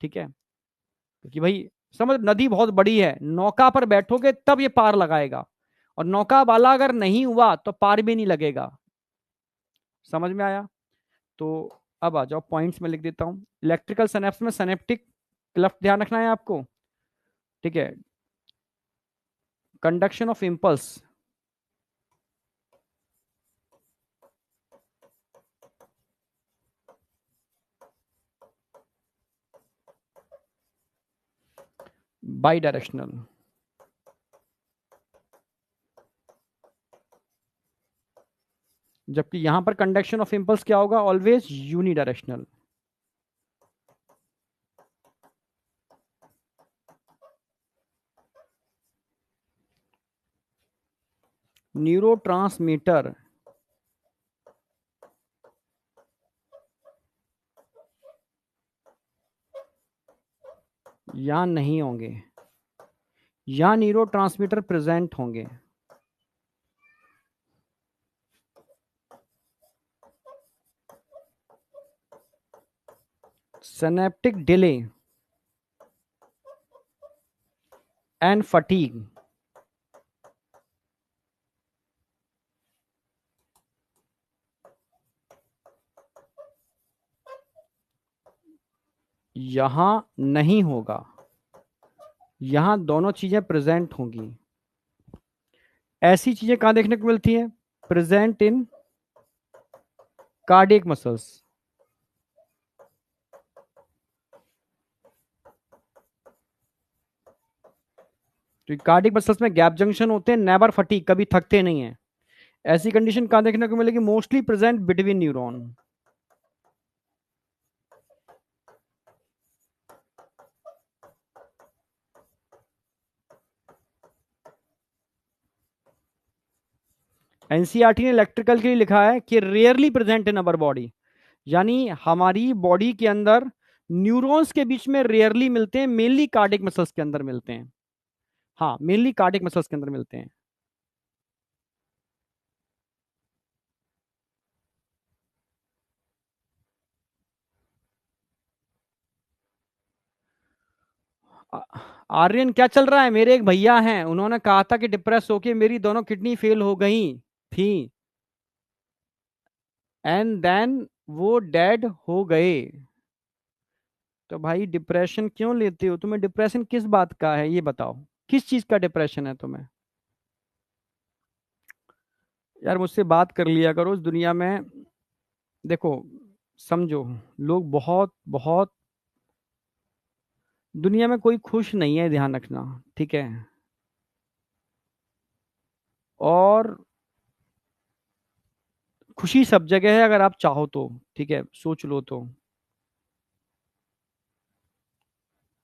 ठीक है, क्योंकि भाई समझ, नदी बहुत बड़ी है, नौका पर बैठोगे तब ये पार लगाएगा, और नौका वाला अगर नहीं हुआ तो पार भी नहीं लगेगा। समझ में आया? तो अब आ जाओ पॉइंट्स में लिख देता हूं। इलेक्ट्रिकल सिनेप्स में सिनेप्टिक क्लफ्ट ध्यान रखना है आपको। ठीक है, conduction of impulse, by directional, जबकि यहां पर कंडक्शन ऑफ इम्पल्स क्या होगा, ऑलवेज यूनिडायरेक्शनल। न्यूरोट्रांसमीटर या नहीं होंगे, या न्यूरोट्रांसमीटर प्रेजेंट होंगे। सिनेप्टिक डिले एंड फटीग, यहां नहीं होगा, यहां दोनों चीजें प्रेजेंट होंगी। ऐसी चीजें कहां देखने को मिलती हैं? Present in cardiac muscles. तो कार्डियक मसल्स में गैप जंक्शन होते हैं, नेवर फटीग, कभी थकते नहीं है। ऐसी कंडीशन कहां देखने को मिलेगी? Mostly present between neuron. NCERT ने इलेक्ट्रिकल के लिए लिखा है कि rarely present in our body, यानी हमारी बॉडी के अंदर न्यूरॉन्स के बीच में रेयरली मिलते हैं, मेनली कार्डियक मसल्स के अंदर मिलते हैं। हाँ, मेनली कार्डियक मसल्स के अंदर मिलते हैं। आ- आर्यन, क्या चल रहा है? मेरे एक भैया हैं, उन्होंने कहा था कि डिप्रेस होके मेरी दोनों किडनी फेल हो गई थी, एंड देन वो डेड हो गए। तो भाई डिप्रेशन क्यों लेते हो? तुम्हें डिप्रेशन किस बात का है ये बताओ, किस चीज का डिप्रेशन है तुम्हें? यार मुझसे बात कर लिया करो इस दुनिया में। देखो, समझो, लोग बहुत बहुत, दुनिया में कोई खुश नहीं है, ध्यान रखना, ठीक है? और खुशी सब जगह है अगर आप चाहो तो, ठीक है, सोच लो तो।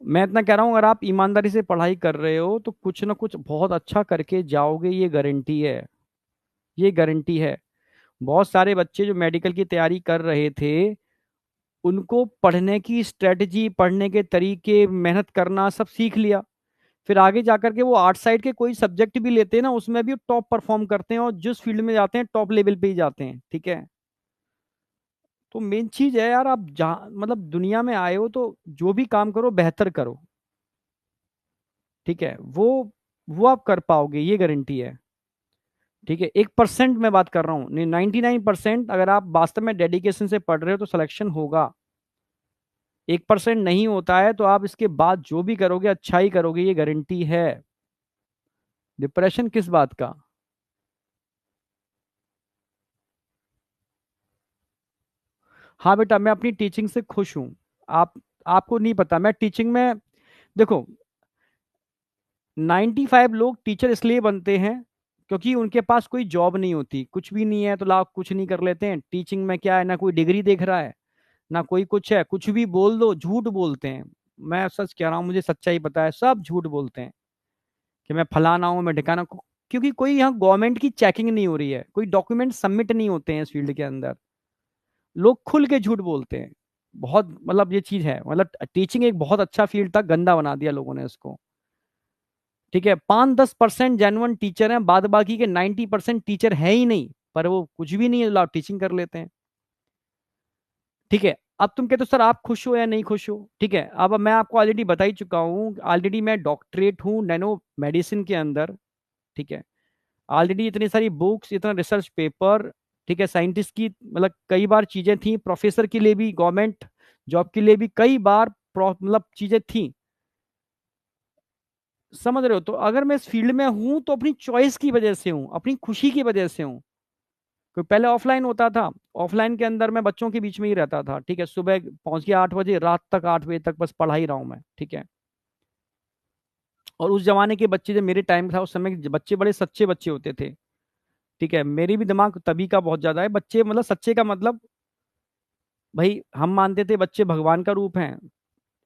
मैं इतना कह रहा हूँ, अगर आप ईमानदारी से पढ़ाई कर रहे हो तो कुछ ना कुछ बहुत अच्छा करके जाओगे, ये गारंटी है, ये गारंटी है। बहुत सारे बच्चे जो मेडिकल की तैयारी कर रहे थे, उनको पढ़ने की स्ट्रेटजी, पढ़ने के तरीके, मेहनत करना सब सीख लिया। फिर आगे जाकर के वो आर्ट साइड के कोई सब्जेक्ट भी लेते हैं ना, उसमें भी टॉप परफॉर्म करते हैं, और जिस फील्ड में जाते हैं टॉप लेवल पे ही जाते हैं, ठीक है? तो मेन चीज है यार, आप जहाँ मतलब दुनिया में आए हो तो जो भी काम करो बेहतर करो, ठीक है? वो आप कर पाओगे, ये गारंटी है, ठीक है? 1% मैं बात कर रहा हूँ, नहीं, 99%। अगर आप वास्तव में डेडिकेशन से पढ़ रहे हो तो सिलेक्शन होगा। 1% नहीं होता है तो आप इसके बाद जो भी करोगे अच्छा ही करोगे, ये गारंटी है। डिप्रेशन किस बात का? हाँ बेटा, मैं अपनी टीचिंग से खुश हूँ। आप आपको नहीं पता, मैं टीचिंग में, देखो, 95 लोग टीचर इसलिए बनते हैं क्योंकि उनके पास कोई जॉब नहीं होती, कुछ भी नहीं है तो लाओ कुछ नहीं कर लेते हैं। टीचिंग में क्या है, ना कोई डिग्री देख रहा है, ना कोई कुछ है, कुछ भी बोल दो, झूठ बोलते हैं। मैं सच कह रहा हूँ, मुझे सच्चाई पता है, सब झूठ बोलते हैं कि मैं फलाना हूँ, मैं ढिकाना क्योंकि कोई यहाँ गवर्नमेंट की चेकिंग नहीं हो रही है, कोई डॉक्यूमेंट सबमिट नहीं होते हैं इस फील्ड के अंदर। लोग खुल के झूठ बोलते हैं। बहुत मतलब ये चीज है, मतलब टीचिंग एक बहुत अच्छा फील्ड था, गंदा बना दिया लोगों ने इसको, ठीक है? 5-10% जेन्युइन टीचर हैं, बाद बाकी के 90% टीचर है ही नहीं, पर वो कुछ भी नहीं है, लोग टीचिंग कर लेते हैं, ठीक है? अब तुम कहते हो सर आप खुश हो या नहीं खुश हो, ठीक है? अब मैं आपको ऑलरेडी बता ही चुका हूँ, ऑलरेडी मैं डॉक्टरेट हूँ नैनो मेडिसिन के अंदर, ठीक है? ऑलरेडी इतनी सारी बुक्स, इतना रिसर्च पेपर, ठीक है, साइंटिस्ट की मतलब कई बार चीजें थी, प्रोफेसर के लिए भी, गवर्नमेंट जॉब के लिए भी कई बार मतलब चीजें थी, समझ रहे हो? तो अगर मैं इस फील्ड में हूं तो अपनी चॉइस की वजह से हूं, अपनी खुशी की वजह से हूं। क्योंकि पहले ऑफलाइन होता था, ऑफलाइन के अंदर मैं बच्चों के बीच में ही रहता था, ठीक है? सुबह पहुंच गया 8 बजे, रात तक 8 बजे तक बस पढ़ा ही रहा हूं मैं, ठीक है? और उस जमाने के बच्चे, जब मेरे टाइम था उस समय के बच्चे बड़े सच्चे बच्चे होते थे, ठीक है? मेरी भी दिमाग तभी का बहुत ज्यादा है, बच्चे मतलब सच्चे का मतलब, भाई हम मानते थे बच्चे भगवान का रूप हैं,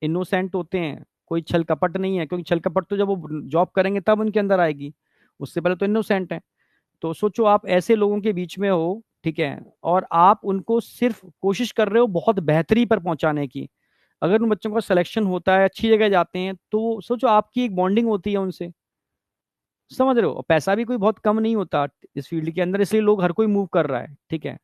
इनोसेंट होते हैं, कोई छल कपट नहीं है, क्योंकि छल कपट तो जब वो जॉब करेंगे तब उनके अंदर आएगी, उससे पहले तो इनोसेंट है। तो सोचो आप ऐसे लोगों के बीच में हो, ठीक है, और आप उनको सिर्फ कोशिश कर रहे हो बहुत बेहतरी पर पहुंचाने की। अगर उन बच्चों का सिलेक्शन होता है, अच्छी जगह जाते हैं, तो सोचो आपकी एक बॉन्डिंग होती है उनसे, समझ रहे हो? और पैसा भी कोई बहुत कम नहीं होता इस फील्ड के अंदर, इसलिए लोग हर कोई मूव कर रहा है, ठीक है?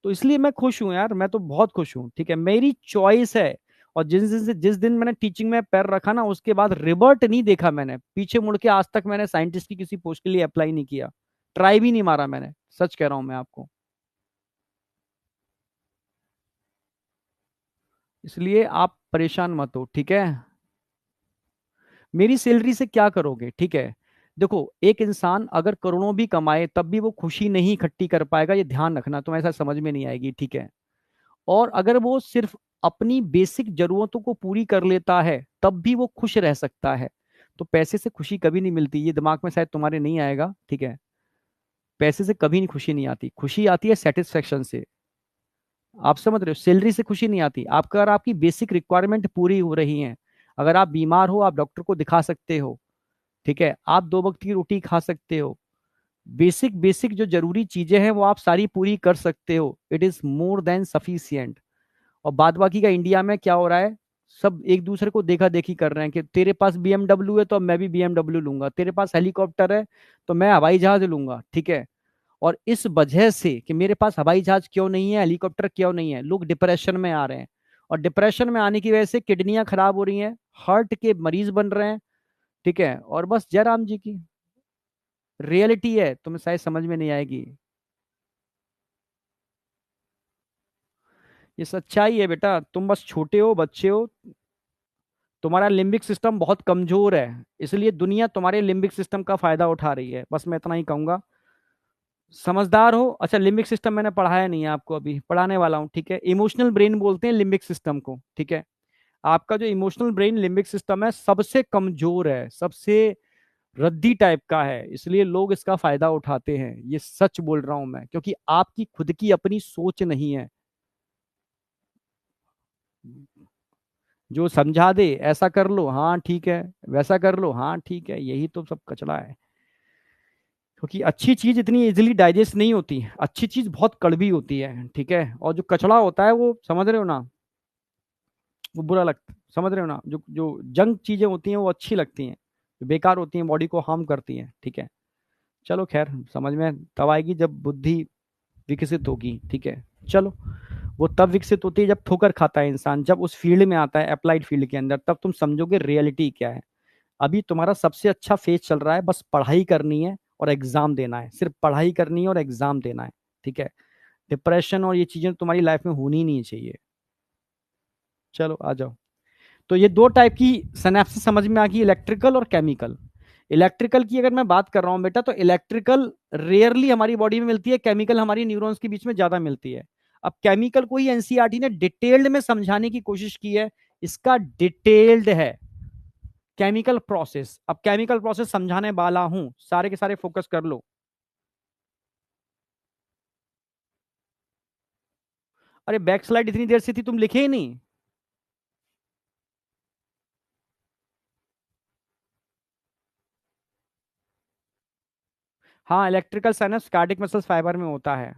तो इसलिए मैं खुश हूँ यार, मैं तो बहुत खुश हूँ, ठीक है, मेरी चॉइस है। और जिस दिन मैंने टीचिंग में पैर रखा ना, उसके बाद रिवर्ट नहीं देखा मैंने, पीछे मुड़ के आज तक मैंने साइंटिस्ट की किसी पोस्ट के लिए अप्लाई नहीं किया, ट्राई भी नहीं मारा मैंने, सच कह रहा हूं मैं आपको। इसलिए आप परेशान मत हो, ठीक है। मेरी सैलरी से क्या करोगे, ठीक है। देखो, एक इंसान अगर करोड़ों भी कमाए तब भी वो खुशी नहीं इकट्ठी कर पाएगा, ये ध्यान रखना, तुम्हें ऐसा समझ में नहीं आएगी, ठीक है। और अगर वो सिर्फ अपनी बेसिक जरूरतों को पूरी कर लेता है तब भी वो खुश रह सकता है। तो पैसे से खुशी कभी नहीं मिलती, ये दिमाग में शायद तुम्हारे नहीं आएगा, ठीक है। पैसे से कभी नहीं खुशी नहीं आती, खुशी आती है सेटिस्फेक्शन से। आप समझ रहे हो, सैलरी से खुशी नहीं आती। आपका, अगर आपकी बेसिक रिक्वायरमेंट पूरी हो रही हैं, अगर आप बीमार हो आप डॉक्टर को दिखा सकते हो, ठीक है, आप 2 वक्त की रोटी खा सकते हो, बेसिक बेसिक जो जरूरी चीजें हैं वो आप सारी पूरी कर सकते हो, it is more than sufficient. और बाद बाकी का इंडिया में क्या हो रहा है, सब एक दूसरे को देखा देखी कर रहे हैं कि तेरे पास बीएमडब्ल्यू है तो अब मैं भी बीएमडब्ल्यू लूंगा, तेरे पास हेलीकॉप्टर है तो मैं हवाई जहाज लूंगा, ठीक है। और इस वजह से कि मेरे पास हवाई जहाज क्यों नहीं है, हेलीकॉप्टर क्यों नहीं है, लोग डिप्रेशन में आ रहे हैं। और डिप्रेशन में आने की वजह से किडनियां खराब हो रही हैं, हार्ट के मरीज बन रहे हैं, ठीक है। और बस जयराम जी की रियलिटी है, तुम्हें शायद समझ में नहीं आएगी। ये सच्चाई है बेटा, तुम बस छोटे हो, बच्चे हो, तुम्हारा लिम्बिक सिस्टम बहुत कमजोर है, इसलिए दुनिया तुम्हारे लिम्बिक सिस्टम का फायदा उठा रही है, बस मैं इतना ही कहूंगा। समझदार हो। अच्छा, लिम्बिक सिस्टम मैंने पढ़ाया नहीं है आपको, अभी पढ़ाने वाला हूँ, ठीक है। इमोशनल ब्रेन बोलते हैं लिम्बिक सिस्टम को, ठीक है। आपका जो इमोशनल ब्रेन लिम्बिक सिस्टम है सबसे कमजोर है, सबसे रद्दी टाइप का है, इसलिए लोग इसका फायदा उठाते हैं, ये सच बोल रहा हूं मैं, क्योंकि आपकी खुद की अपनी सोच नहीं है। जो समझा दे ऐसा कर लो हाँ ठीक है, वैसा कर लो हाँ ठीक है, यही तो सब कचरा है। क्योंकि अच्छी चीज इतनी इजीली डाइजेस्ट नहीं होती, अच्छी चीज बहुत कड़वी होती है, ठीक है। और जो कचरा होता है वो, समझ रहे हो ना, वो बुरा लगता, समझ रहे हो ना, जो जो जंक चीजें होती हैं वो अच्छी लगती हैं, जो बेकार होती हैं बॉडी को हार्म करती हैं, ठीक है। चलो खैर, समझ में तब आएगी जब बुद्धि विकसित होगी, ठीक है। चलो, वो तब विकसित होती है जब ठोकर खाता है इंसान, जब उस फील्ड में आता है, अप्लाइड फील्ड के अंदर, तब तुम समझोगे रियलिटी क्या है। अभी तुम्हारा सबसे अच्छा फेज चल रहा है, बस पढ़ाई करनी है और एग्जाम देना है, सिर्फ पढ़ाई करनी है और एग्जाम देना है, ठीक है। डिप्रेशन और ये चीजें तुम्हारी लाइफ में होनी ही नहीं चाहिए। चलो आ जाओ। तो ये 2 टाइप की सिनेप्सिस समझ में आ गई, इलेक्ट्रिकल और केमिकल। इलेक्ट्रिकल की अगर मैं बात कर रहा हूं बेटा, तो इलेक्ट्रिकल रेयरली हमारी बॉडी में मिलती है, केमिकल हमारी न्यूरॉन्स के बीच में ज्यादा मिलती है। अब केमिकल को ही एनसीईआरटी ने डिटेल्ड में समझाने की कोशिश की है, इसका डिटेल्ड है केमिकल प्रोसेस। अब केमिकल प्रोसेस समझाने वाला हूं, सारे के सारे फोकस कर लो। अरे बैक स्लाइड इतनी देर से थी, तुम लिखे ही नहीं। हाँ, electrical sinus cardiac muscles fibre में होता है,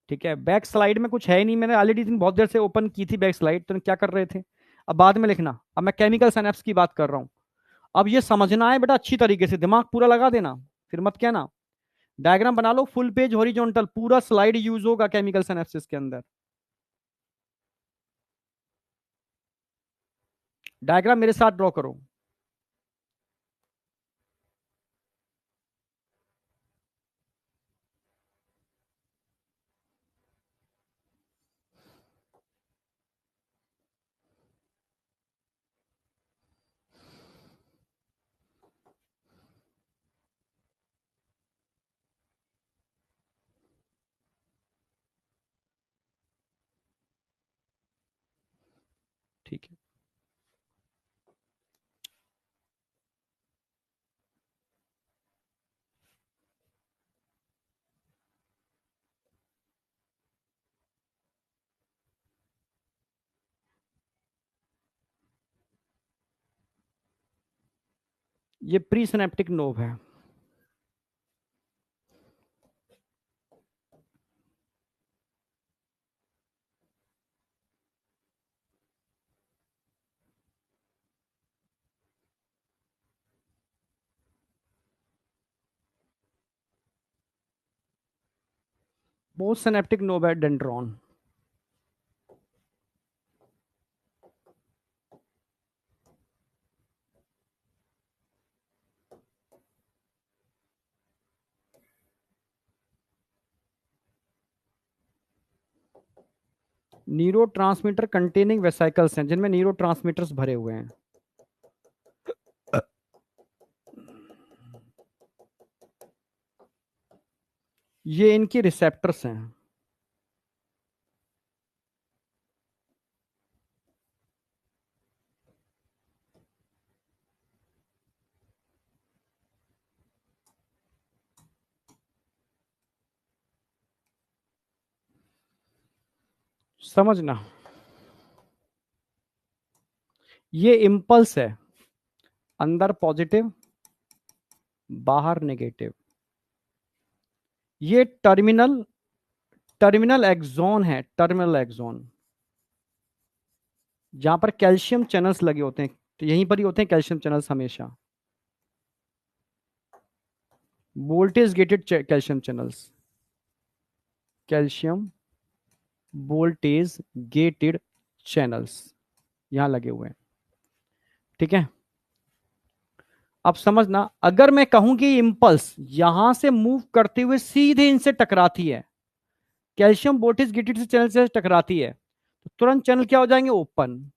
ठीक है। बैक स्लाइड में कुछ है ही नहीं, मैंने ऑलरेडी दिन बहुत देर से ओपन की थी बैक स्लाइड, तो क्या कर रहे थे। अब बाद में लिखना, अब मैं केमिकल साइनेप्स की बात कर रहा हूँ। अब ये समझना है बेटा अच्छी तरीके से, दिमाग पूरा लगा देना, फिर मत कहना। डायग्राम बना लो फुल पेज हॉरिजॉन्टल, पूरा स्लाइड यूज होगा केमिकल साइनेप्सिस के अंदर। डायग्राम मेरे साथ ड्रॉ करो। ठीक है। ये प्री सिनेप्टिक नोव है। पोस्ट सिनेप्टिक नोव है dendron. Neuro transmitter containing vesicles हैं जिनमें न्यूरो ट्रांसमीटर्स भरे हुए हैं। ये इनकी रिसेप्टर्स हैं। समझना, ये इम्पल्स है, अंदर पॉजिटिव बाहर नेगेटिव। ये टर्मिनल टर्मिनल एक्सोन है, टर्मिनल एक्सोन, जहां पर कैल्शियम चैनल्स लगे होते हैं, तो यहीं पर ही होते हैं कैल्शियम चैनल्स हमेशा, voltage gated calcium channels, calcium voltage gated channels यहां लगे हुए हैं। ठीक है, अब समझना, अगर मैं कहूं कि इंपल्स यहां से मूव करते हुए सीधे इनसे टकराती है, कैल्शियम वोल्टेज गेटेड चैनल से टकराती है, तो तुरंत चैनल क्या हो जाएंगे, ओपन।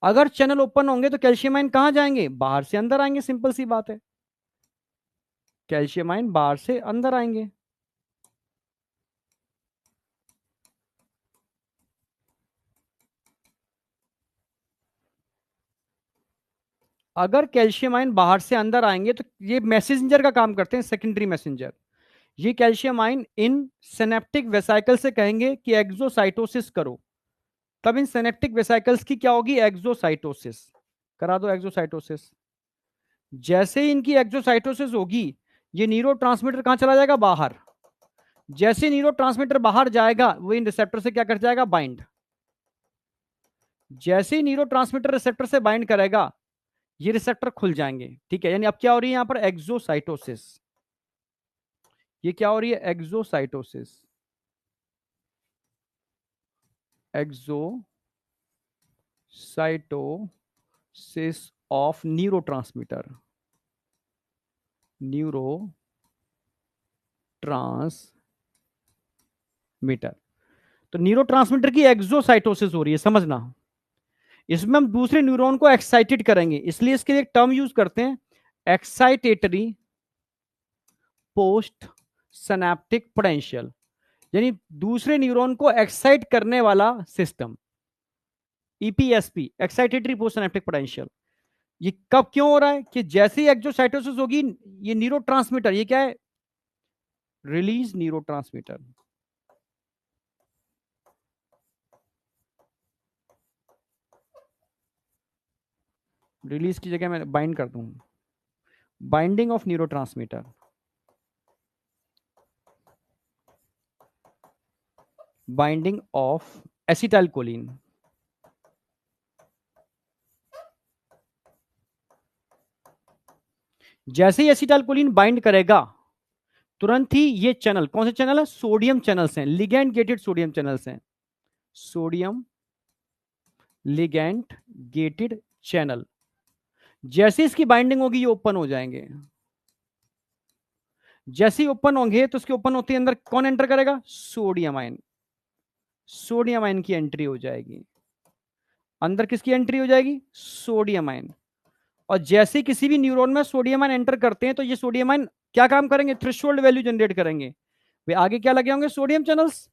अगर चैनल ओपन होंगे तो कैल्शियम आयन कहां जाएंगे, बाहर से अंदर आएंगे, सिंपल सी बात है, कैल्शियम आयन बाहर से अंदर आएंगे। अगर कैल्शियम आयन बाहर से अंदर आएंगे तो ये मैसेंजर का काम करते हैं, सेकेंडरी मैसेंजर। ये कैल्शियम आयन इन सिनेप्टिक वेसाइकल से कहेंगे कि एक्सोसाइटोसिस करो, तब इन सिनेप्टिक वेसाइकल्स की क्या होगी, एक्सोसाइटोसिस। करा दो एक्सोसाइटोसिस। जैसे ही इनकी एक्सोसाइटोसिस होगी, ये न्यूरोट्रांसमीटर कहां चला जाएगा, बाहर। जैसे न्यूरोट्रांसमीटर बाहर जाएगा, वो इन रिसेप्टर से क्या कर जाएगा, बाइंड। जैसे ही न्यूरोट्रांसमीटर रिसेप्टर से बाइंड करेगा, ये रिसेप्टर खुल जाएंगे। ठीक है, यानी अब क्या हो रही है यहां पर, एक्सोसाइटोसिस। ये क्या हो रही है, exocytosis, exocytosis of neurotransmitter, neuro transmitter. तो न्यूरोट्रांसमीटर की एक्सोसाइटोसिस हो रही है, समझना। इसमें हम दूसरे न्यूरॉन को एक्साइटेड करेंगे, इसलिए इसके लिए एक टर्म यूज करते हैं, एक्साइटेटरी पोस्ट सिनेप्टिक पोटेंशियल, यानी दूसरे न्यूरॉन को एक्साइट करने वाला system, EPSP, excitatory post synaptic potential. ये कब क्यों हो रहा है, कि जैसे ही एक्सोसाइटोसिस होगी, ये न्यूरोट्रांसमीटर, ये क्या है, रिलीज न्यूरोट्रांसमीटर। रिलीज की जगह मैं बाइंड कर दूं, binding of neurotransmitter, binding of acetylcholine. जैसे ही एसिटाइलकोलिन बाइंड करेगा, तुरंत ही ये चैनल, कौन से चैनल है, सोडियम चैनल्स हैं, लिगैंड गेटेड सोडियम चैनल्स हैं, सोडियम लिगैंड गेटेड चैनल, जैसे इसकी बाइंडिंग होगी ये ओपन हो जाएंगे। जैसे ही ओपन होंगे तो उसके ओपन होते ही अंदर कौन एंटर करेगा, सोडियम आयन, सोडियम आयन की एंट्री हो जाएगी। अंदर किसकी एंट्री हो जाएगी, सोडियम आयन। और जैसे ही किसी भी न्यूरॉन में सोडियम आयन एंटर करते हैं, तो ये सोडियम आयन क्या काम करेंगे, थ्रेशोल्ड वैल्यू जनरेट करेंगे। वे आगे क्या लगे होंगे, सोडियम चैनल्स।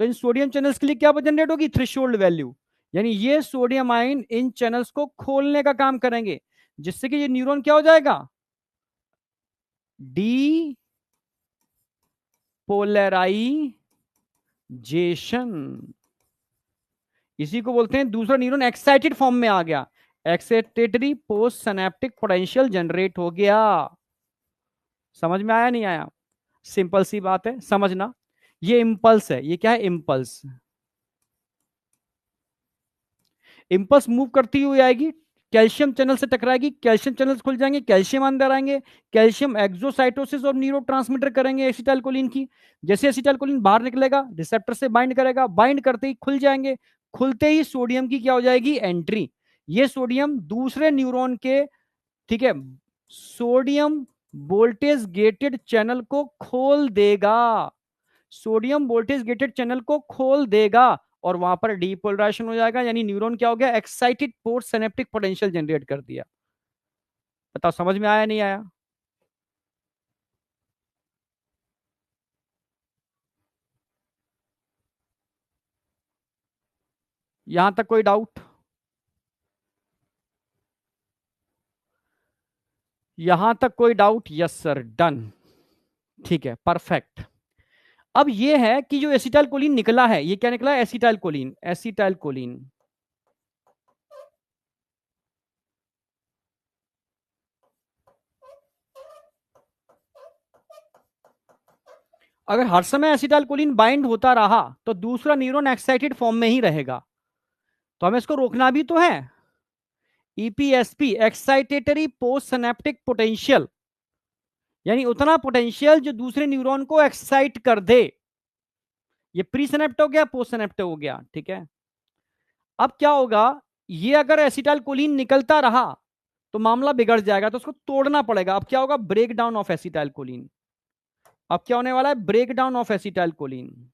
तो इन सोडियम चैनल्स के लिए क्या जनरेट होगी, थ्रेशोल्ड वैल्यू, यानी ये सोडियम आयन इन चैनल्स को खोलने का काम करेंगे, जिससे कि ये न्यूरॉन क्या हो जाएगा, डी पोलराइजेशन। इसी को बोलते हैं दूसरा न्यूरॉन एक्साइटेड फॉर्म में आ गया, excitatory post synaptic potential generate हो गया। समझ में आया नहीं आया, सिंपल सी बात है, समझना। ये इंपल्स है, ये क्या है, इंपल्स। इंपल्स मूव करती हुई आएगी, कैल्शियम चैनल से टकराएगी, कैल्शियम चैनल्स खुल जाएंगे, कैल्शियम अंदर आएंगे, कैल्शियम एक्सोसाइटोसिस और न्यूरोट्रांसमीटर करेंगे एसिटाइलकोलिन की। जैसे एसिटाइलकोलिन बाहर निकलेगा, रिसेप्टर से बाइंड करेगा, बाइंड करते ही खुल जाएंगे, खुलते ही सोडियम की क्या हो जाएगी, एंट्री। ये सोडियम दूसरे न्यूरॉन के, ठीक है, सोडियम वोल्टेज गेटेड चैनल को खोल देगा। सोडियम वोल्टेज गेटेड चैनल को खोल देगा और वहां पर डीपोलराइजेशन हो जाएगा, यानी न्यूरॉन क्या हो गया, excited post synaptic potential generate कर दिया। बताओ समझ में आया नहीं आया? यहां तक कोई डाउट? यहां तक कोई डाउट? Yes sir, done. ठीक है, परफेक्ट। अब ये है कि जो एसिटाइल कोलिन निकला है, ये क्या निकला है, एसिटाइल कोलिन, एसिटाइल कोलिन। अगर हर समय एसिटाइल कोलिन बाइंड होता रहा तो दूसरा न्यूरॉन एक्साइटेड फॉर्म में ही रहेगा, तो हमें इसको रोकना भी तो है। EPSP, excitatory post synaptic potential, यानी उतना पोटेंशियल जो दूसरे न्यूरॉन को एक्साइट कर दे। ये प्री सिनेप्ट हो गया, पोस्ट सिनेप्ट हो गया, ठीक है। अब क्या होगा, ये अगर एसिटाइल कोलिन निकलता रहा तो मामला बिगड़ जाएगा, तो उसको तोड़ना पड़ेगा। अब क्या होगा, breakdown of acetylcholine. अब क्या होने वाला है, breakdown of acetylcholine.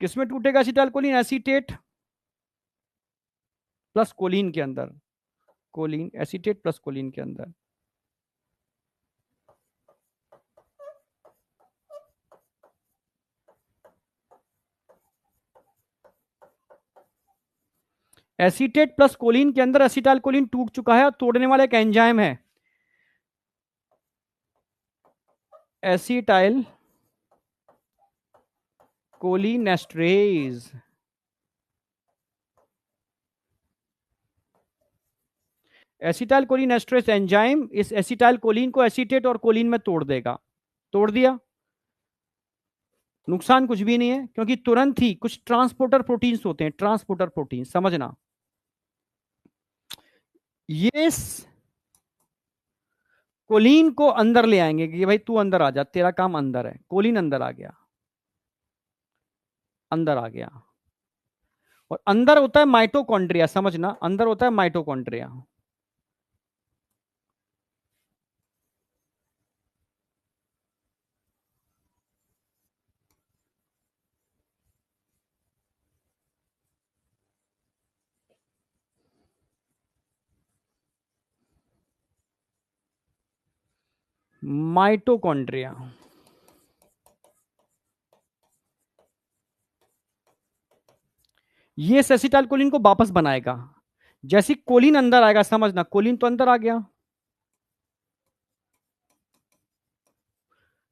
किसमें टूटेगा acetylcholine, acetate plus choline के अंदर, कोलिन, एसीटेट प्लस कोलिन के अंदर। एसीटेट प्लस कोलिन के अंदर एसिटाइल कोलिन टूट चुका है और तोड़ने वाला एक एंजाइम है, acetyl cholinesterase. Acetyl cholinesterase enzyme इस एसिटाइल कोलिन को एसीटेट और कोलिन में तोड़ देगा। तोड़ दिया, नुकसान कुछ भी नहीं है, क्योंकि तुरंत ही कुछ ट्रांसपोर्टर प्रोटीन्स होते हैं, ट्रांसपोर्टर प्रोटीन, समझना। ये कोलिन को अंदर ले आएंगे कि भाई तू अंदर आ जा, तेरा काम अंदर है। कोलिन अंदर आ गया, अंदर आ गया। और अंदर होता है माइटोकॉन्ड्रिया, समझना, अंदर होता है माइटोकॉन्ड्रिया। माइटोकॉन्ड्रिया, ये एसिटाइल कोलिन को वापस बनाएगा। जैसे कोलिन अंदर आएगा, समझना, कोलिन तो अंदर आ गया,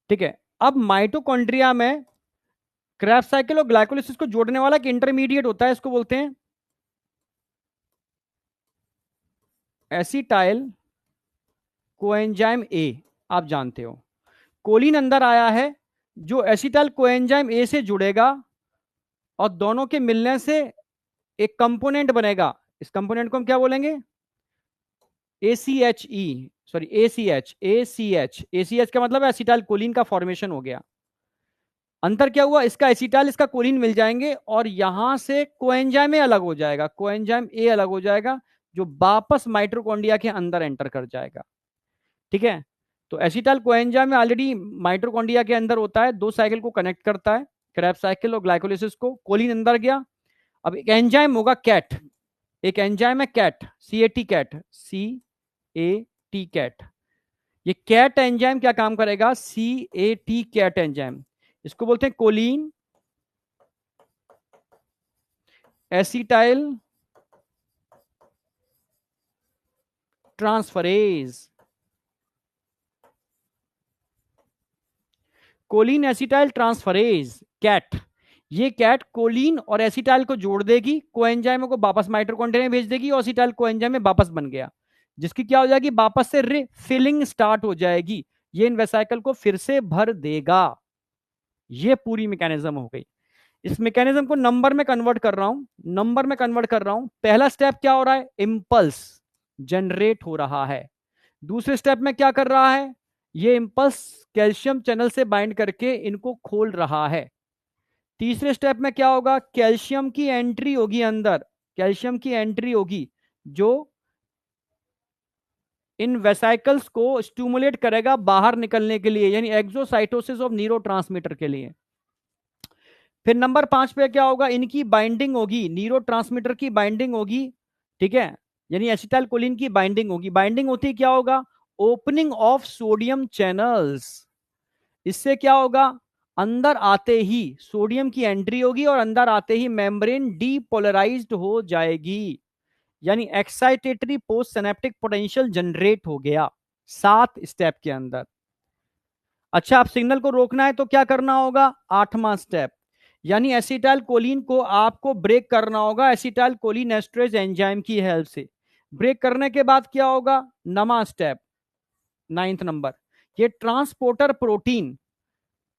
ठीक है। अब माइटोकॉन्ड्रिया में क्रेब्स साइकिल और ग्लाइकोलिसिस को जोड़ने वाला एक इंटरमीडिएट होता है, इसको बोलते हैं एसिटाइल कोएंजाइम ए। आप जानते हो, कोलिन अंदर आया है, जो एसिटाइल कोएंजाइम ए से जुड़ेगा और दोनों के मिलने से एक कंपोनेंट बनेगा। इस कंपोनेंट को हम क्या बोलेंगे, ACHE, सॉरी ACH का मतलब एसिटाइल कोलिन का फॉर्मेशन हो गया। अंतर क्या हुआ, इसका एसिटाइल, इसका कोलिन मिल जाएंगे और यहां से कोएंजाइम ए अलग हो जाएगा, कोएंजाइम ए अलग हो जाएगा, जो वापस माइटोकॉन्ड्रिया के अंदर एंटर कर जाएगा, ठीक है। तो एसिटाइल कोएंजाइम में ऑलरेडी माइटोकॉन्ड्रिया के अंदर होता है, दो साइकिल को कनेक्ट करता है, क्रेब्स साइकिल और ग्लाइकोलिसिस को। कोलिन अंदर गया, अब एक एंजाइम होगा कैट, एक एंजाइम है cat, CAT cat, CAT cat. ये कैट एंजाइम क्या काम करेगा, CAT कैट एंजाइम, इसको बोलते हैं Colin acetyl transferase. Colin acetyl transferase, cat. ये कैट कोलिन और एसिटाइल को जोड़ देगी, कोएंजाइम को वापस माइटोकॉन्ड्रिया में भेज देगी और एसिटाइल कोएंजाइम में वापस बन गया, जिसकी क्या हो जाएगी, वापस से रिफिलिंग स्टार्ट हो जाएगी। ये इन वेसाइकल को फिर से भर देगा। ये पूरी मैकेनिज्म हो गई। इस मैकेनिज्म को नंबर में कन्वर्ट कर रहा हूं, नंबर में कन्वर्ट कर रहा हूं। पहला स्टेप क्या हो रहा है, इंपल्स जनरेट हो रहा है। दूसरे स्टेप में क्या कर रहा है, ये इंपल्स कैल्शियम चैनल से बाइंड करके इनको खोल रहा है। तीसरे स्टेप में क्या होगा, कैल्शियम की एंट्री होगी अंदर, कैल्शियम की एंट्री होगी, जो इन वेसाइकल्स को स्टिमुलेट करेगा बाहर निकलने के लिए, यानी एक्सोसाइटोसिस ऑफ न्यूरोट्रांसमीटर के लिए। फिर नंबर 5 पे क्या होगा, इनकी बाइंडिंग होगी, न्यूरोट्रांसमीटर की बाइंडिंग होगी, ठीक है, यानी एसिटाइल कोलिन की बाइंडिंग होगी। बाइंडिंग होती है क्या होगा, ओपनिंग ऑफ सोडियम चैनल्स। इससे क्या होगा, अंदर आते ही सोडियम की एंट्री होगी और अंदर आते ही मेम्ब्रेन डीपोलराइज्ड हो जाएगी, यानी excitatory post synaptic potential generate हो गया 7 स्टेप के अंदर। अच्छा, आप सिग्नल को रोकना है तो क्या करना होगा, 8वां स्टेप, यानी एसिटाइल कोलिन को आपको ब्रेक करना होगा एसिटाइल कोलिन एस्ट्रेज एंजाइम की हेल्प से। ब्रेक करने के बाद क्या होगा, 9वां स्टेप, 9th नंबर, ये ट्रांसपोर्टर प्रोटीन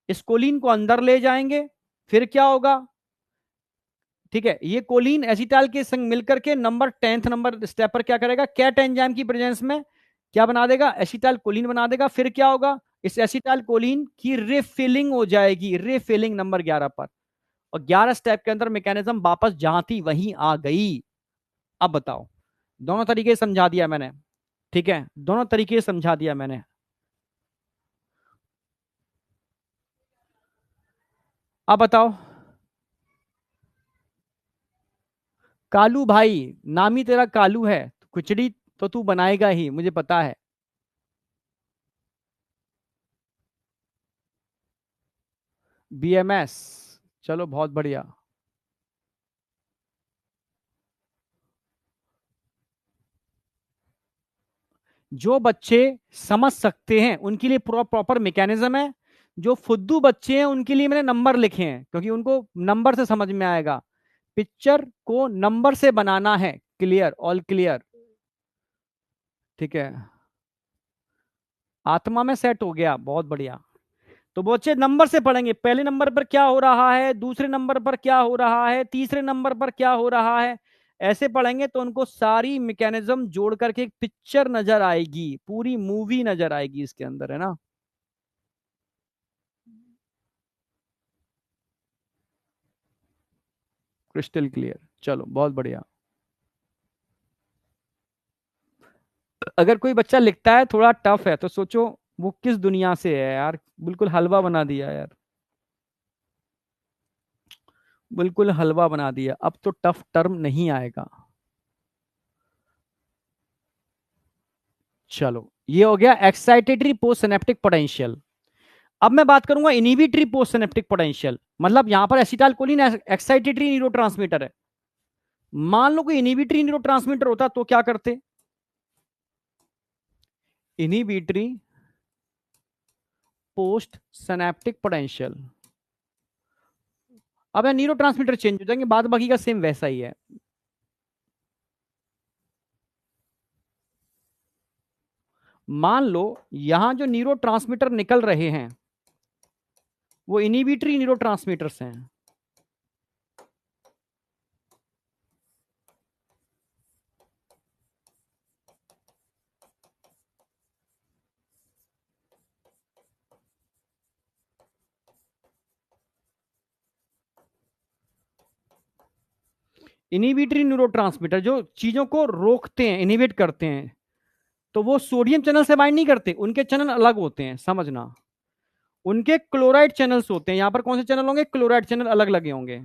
इस कोलिन को अंदर ले जाएंगे। फिर क्या होगा, ठीक है, ये कोलिन एसिटाइल के संग मिलकर के नंबर 10th नंबर स्टेप पर क्या करेगा, कैट एंजाइम की प्रेजेंस में क्या बना देगा, एसिटाइल कोलिन बना देगा। फिर क्या होगा, इस एसिटाइल कोलिन की रिफिलिंग हो जाएगी, रिफिलिंग नंबर 11 पर, और 11 स्टेप के अंदर मैकेनिज्म वापस जहां थी वहीं आ गई। अब बताओ, दोनों तरीके समझा दिया मैंने, ठीक है, दोनों तरीके समझा दिया मैंने। अब बताओ, कालू भाई, नाम ही तेरा कालू है, खिचड़ी तो तू बनाएगा ही, मुझे पता है। बीएमएस, चलो बहुत बढ़िया। जो बच्चे समझ सकते हैं उनके लिए प्रॉपर मैकेनिज्म है, जो फुद्दू बच्चे हैं उनके लिए मैंने नंबर लिखे हैं, क्योंकि उनको नंबर से समझ में आएगा। पिक्चर को नंबर से बनाना है, क्लियर, ऑल क्लियर, ठीक है, आत्मा में सेट हो गया, बहुत बढ़िया। तो बच्चे नंबर से पढ़ेंगे, पहले नंबर पर क्या हो रहा है, दूसरे नंबर पर क्या हो रहा है, तीसरे नंबर पर क्या हो रहा है, ऐसे पढ़ेंगे तो उनको सारी मैकेनिज्म जोड़ करके एक पिक्चर नजर आएगी, पूरी मूवी नजर आएगी इसके अंदर, है ना। क्रिस्टल क्लियर, चलो बहुत बढ़िया। अगर कोई बच्चा लिखता है थोड़ा टफ है तो सोचो वो किस दुनिया से है यार, बिल्कुल हलवा बना दिया यार, बिल्कुल हलवा बना दिया, अब तो टफ टर्म नहीं आएगा। चलो, ये हो गया एक्साइटेटरी पोस्ट सिनेप्टिक पोटेंशियल। अब मैं बात करूंगा इनहिबिटरी पोस्ट सिनेप्टिक पोटेंशियल, मतलब यहां पर एसिटाइल कोलिन एक्साइटेटरी न्यूरोट्रांसमीटर है। मान लो कोई इनहिबिटरी न्यूरोट्रांसमीटर होता तो क्या करते, इनहिबिटरी पोस्ट सिनेप्टिक पोटेंशियल। अब न्यूरोट्रांसमीटर चेंज हो जाएंगे, बाद बाकी का सेम वैसा ही है। मान लो यहां जो न्यूरोट्रांसमीटर निकल रहे हैं वो इनहिबिटरी न्यूरोट्रांसमीटर्स हैं। इनहिबिटरी न्यूरोट्रांसमीटर जो चीजों को रोकते हैं, इनहिबिट करते हैं, तो वो सोडियम चैनल से बाइंड नहीं करते, उनके चैनल अलग होते हैं, समझना। उनके क्लोराइड चैनल्स होते हैं, यहां पर कौन से चैनल होंगे, क्लोराइड चैनल अलग लगे होंगे।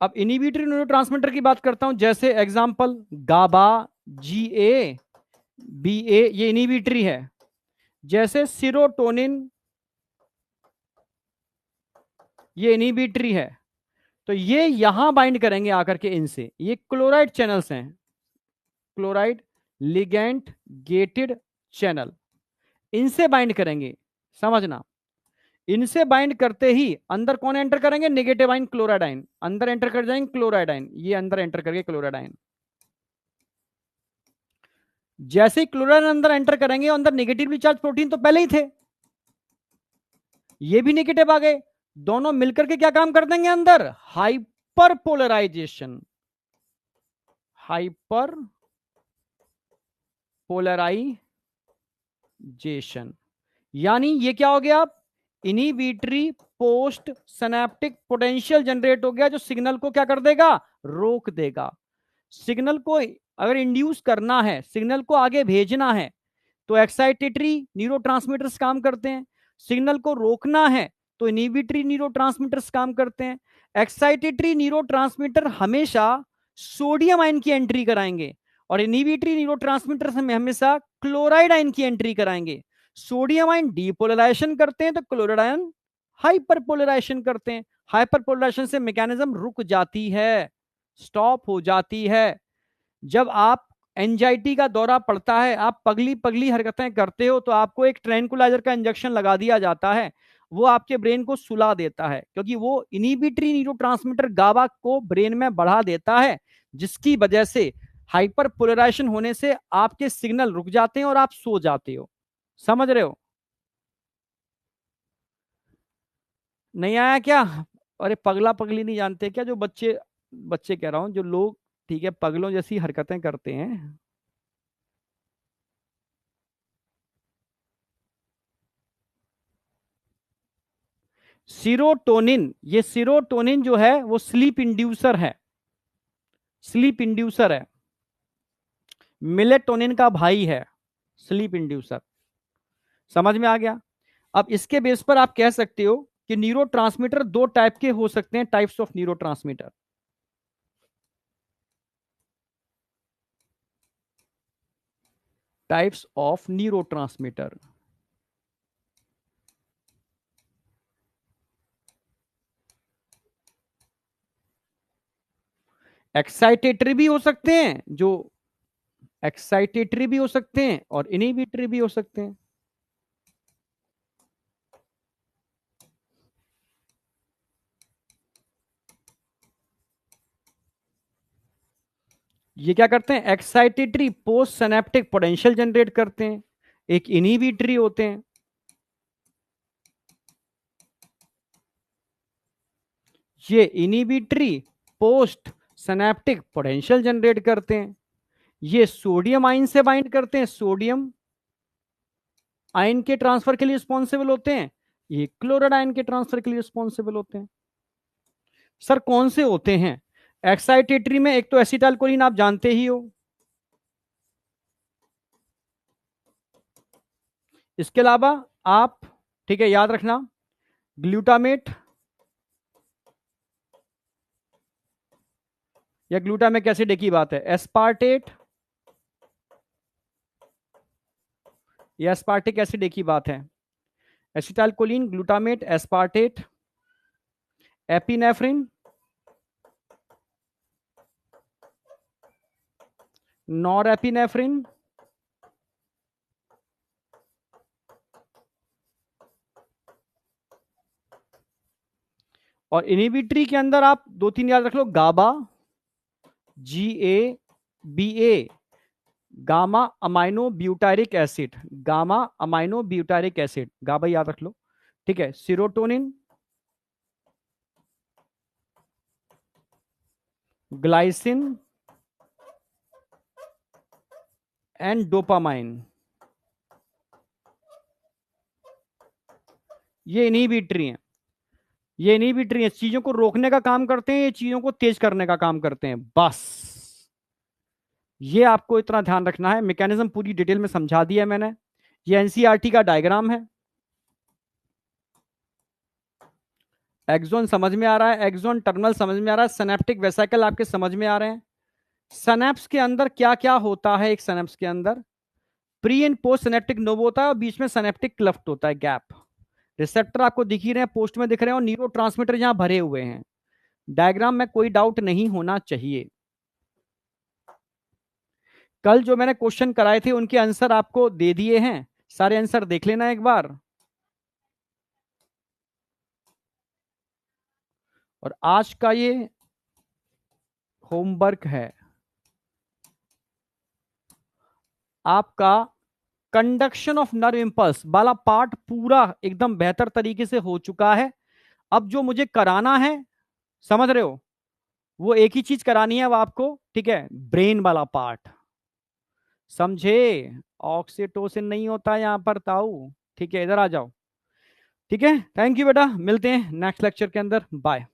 अब इनहिबिटरी न्यूरोट्रांसमीटर की बात करता हूं, जैसे एग्जांपल गाबा, जीए, बीए, ये इनहिबिटरी है। जैसे सीरोटोनिन, ये इनहिबिटरी है। तो ये यहां बाइंड करेंगे आकर के इनसे, ये क्लोराइड चैनल्स हैं, क्लोराइड लिगेंड गेटेड चैनल, इनसे बाइंड करेंगे, समझना। इनसे बाइंड करते ही अंदर कौन एंटर करेंगे, नेगेटिव आइन क्लोराइड आइन, अंदर एंटर कर जाएंगे क्लोराइड आइन, ये अंदर एंटर करके क्लोराइड आइन। जैसे ही क्लोराइड अंदर एंटर करेंगे, अंदर नेगेटिवली चार्ज प्रोटीन तो पहले ही थे, ये भी नेगेटिव आ गए, दोनों मिलकर के क्या काम कर देंगे अंदर, हाइपर पोलराइजेशन, हाइपर पोलराइजेशन, यानी ये क्या हो गया, inhibitory post synaptic potential generate हो गया, जो सिग्नल को क्या कर देगा, रोक देगा। सिग्नल को अगर इंड्यूस करना है, सिग्नल को आगे भेजना है, तो एक्साइटेटरी न्यूरोट्रांसमीटर्स काम करते हैं। सिग्नल को रोकना है तो इनिबिटरी न्यूरोट्रांसमीटर्स काम करते हैं। एक्साइटेटरी न्यूरोट्रांसमीटर हमेशा सोडियम आयन की एंट्री कराएंगे और इनिबिटरी न्यूरोट्रांसमीटर्स हमें हमेशा क्लोराइड आयन की एंट्री कराएंगे। सोडियम आयन डीपोलराइजेशन करते हैं तो क्लोराइड आयन हाइपरपोलराइजेशन करते हैं। हाइपरपोलराइजेशन से मैकेनिज्म रुक जाती है, स्टॉप हो जाती है। जब आप एंजाइटी का दौरा पड़ता है, आप पगली पगली हरकतें करते हो, तो आपको एक ट्रैंकुलाइजर का इंजेक्शन लगा दिया जाता है। वो आपके ब्रेन को सुला देता है, क्योंकि वो इनिबिटरी न्यूरोट्रांसमीटर गाबा को ब्रेन में बढ़ा देता है, जिसकी वजह से हाइपर पोलराइजेशन होने से आपके सिग्नल रुक जाते हैं और आप सो जाते हो। समझ रहे हो? नहीं आया क्या? अरे पगला पगली नहीं जानते क्या? जो बच्चे, बच्चे कह रहा हूं, जो लोग, ठीक है, पगलों जैसी हरकतें करते हैं। सीरोटोनिन, ये सीरोटोनिन जो है वो स्लीप इंड्यूसर है, स्लीप इंड्यूसर है। मिलेटोनिन का भाई है स्लीप इंड्यूसर। समझ में आ गया? अब इसके बेस पर आप कह सकते हो कि न्यूरोट्रांसमीटर दो टाइप के हो सकते हैं, types of neurotransmitter. Types of neurotransmitter. Excitatory भी हो सकते हैं, जो एक्साइटेटरी भी हो सकते हैं और इनिबिटरी भी हो सकते हैं। ये क्या करते हैं? Excitatory post synaptic potential generate करते हैं। एक इनिबिटरी होते हैं, ये inhibitory post synaptic potential generate करते हैं। ये सोडियम आयन से बाइंड करते हैं, सोडियम आयन के ट्रांसफर के लिए रिस्पॉन्सिबल होते हैं। ये क्लोराइड आयन के ट्रांसफर के लिए रिस्पॉन्सिबल होते हैं। सर कौन से होते हैं? एक्साइटेटरी में एक तो एसिटाइल कोलिन आप जानते ही हो, इसके अलावा आप, ठीक है, याद रखना, ग्लूटामेट या ग्लूटामिक एसिड एक ही बात है। एस्पार्टेट या एस्पार्टिक एसिड एक ही बात है। Acetylcholine, glutamate, aspartate, epinephrine, norepinephrine, और इनिबिटरी के अंदर आप दो तीन याद रख लो, GABA, GABA, gamma aminobutyric acid, gamma aminobutyric acid, GABA याद रख लो। ठीक है, सीरोटोनिन, ग्लाइसिन एंड डोपामाइन, ये इनिबिटरी हैं। ये इनिबिटरी हैं, चीजों को रोकने का काम करते हैं, ये चीजों को तेज करने का काम करते हैं, बस। ये आपको इतना ध्यान रखना है। मैकेनिज्म पूरी डिटेल में समझा दिया है मैंने। ये एनसीईआरटी का डायग्राम है। एक्सोन समझ में आ रहा है, एक्सोन टर्मिनल समझ में आ रहा है, सिनेप्टिक वेसिकल आपके समझ में आ रहे हैं। सिनेप्स के अंदर क्या क्या होता है? एक सिनेप्स के अंदर pre and post synaptic knob होता है और बीच में सिनेप्टिक क्लेफ्ट होता है, गैप। रिसेप्टर आपको दिख ही रहे हैं, पोस्ट में दिख रहे हैं, और न्यूरोट्रांसमीटर यहां भरे हुए हैं। डायग्राम में कोई डाउट नहीं होना चाहिए। कल जो मैंने क्वेश्चन कराए थे उनके आंसर आपको दे दिए हैं, सारे आंसर देख लेना एक बार। और आज का ये होमवर्क है आपका, कंडक्शन ऑफ नर्व इंपल्स वाला पार्ट पूरा एकदम बेहतर तरीके से हो चुका है। अब जो मुझे कराना है, समझ रहे हो, वो एक ही चीज करानी है वो आपको, ठीक है, ब्रेन वाला पार्ट। समझे? ऑक्सीटोसिन नहीं होता यहां पर ताऊ। ठीक है, इधर आ जाओ। ठीक है, थैंक यू बेटा, मिलते हैं नेक्स्ट लेक्चर के अंदर, बाय।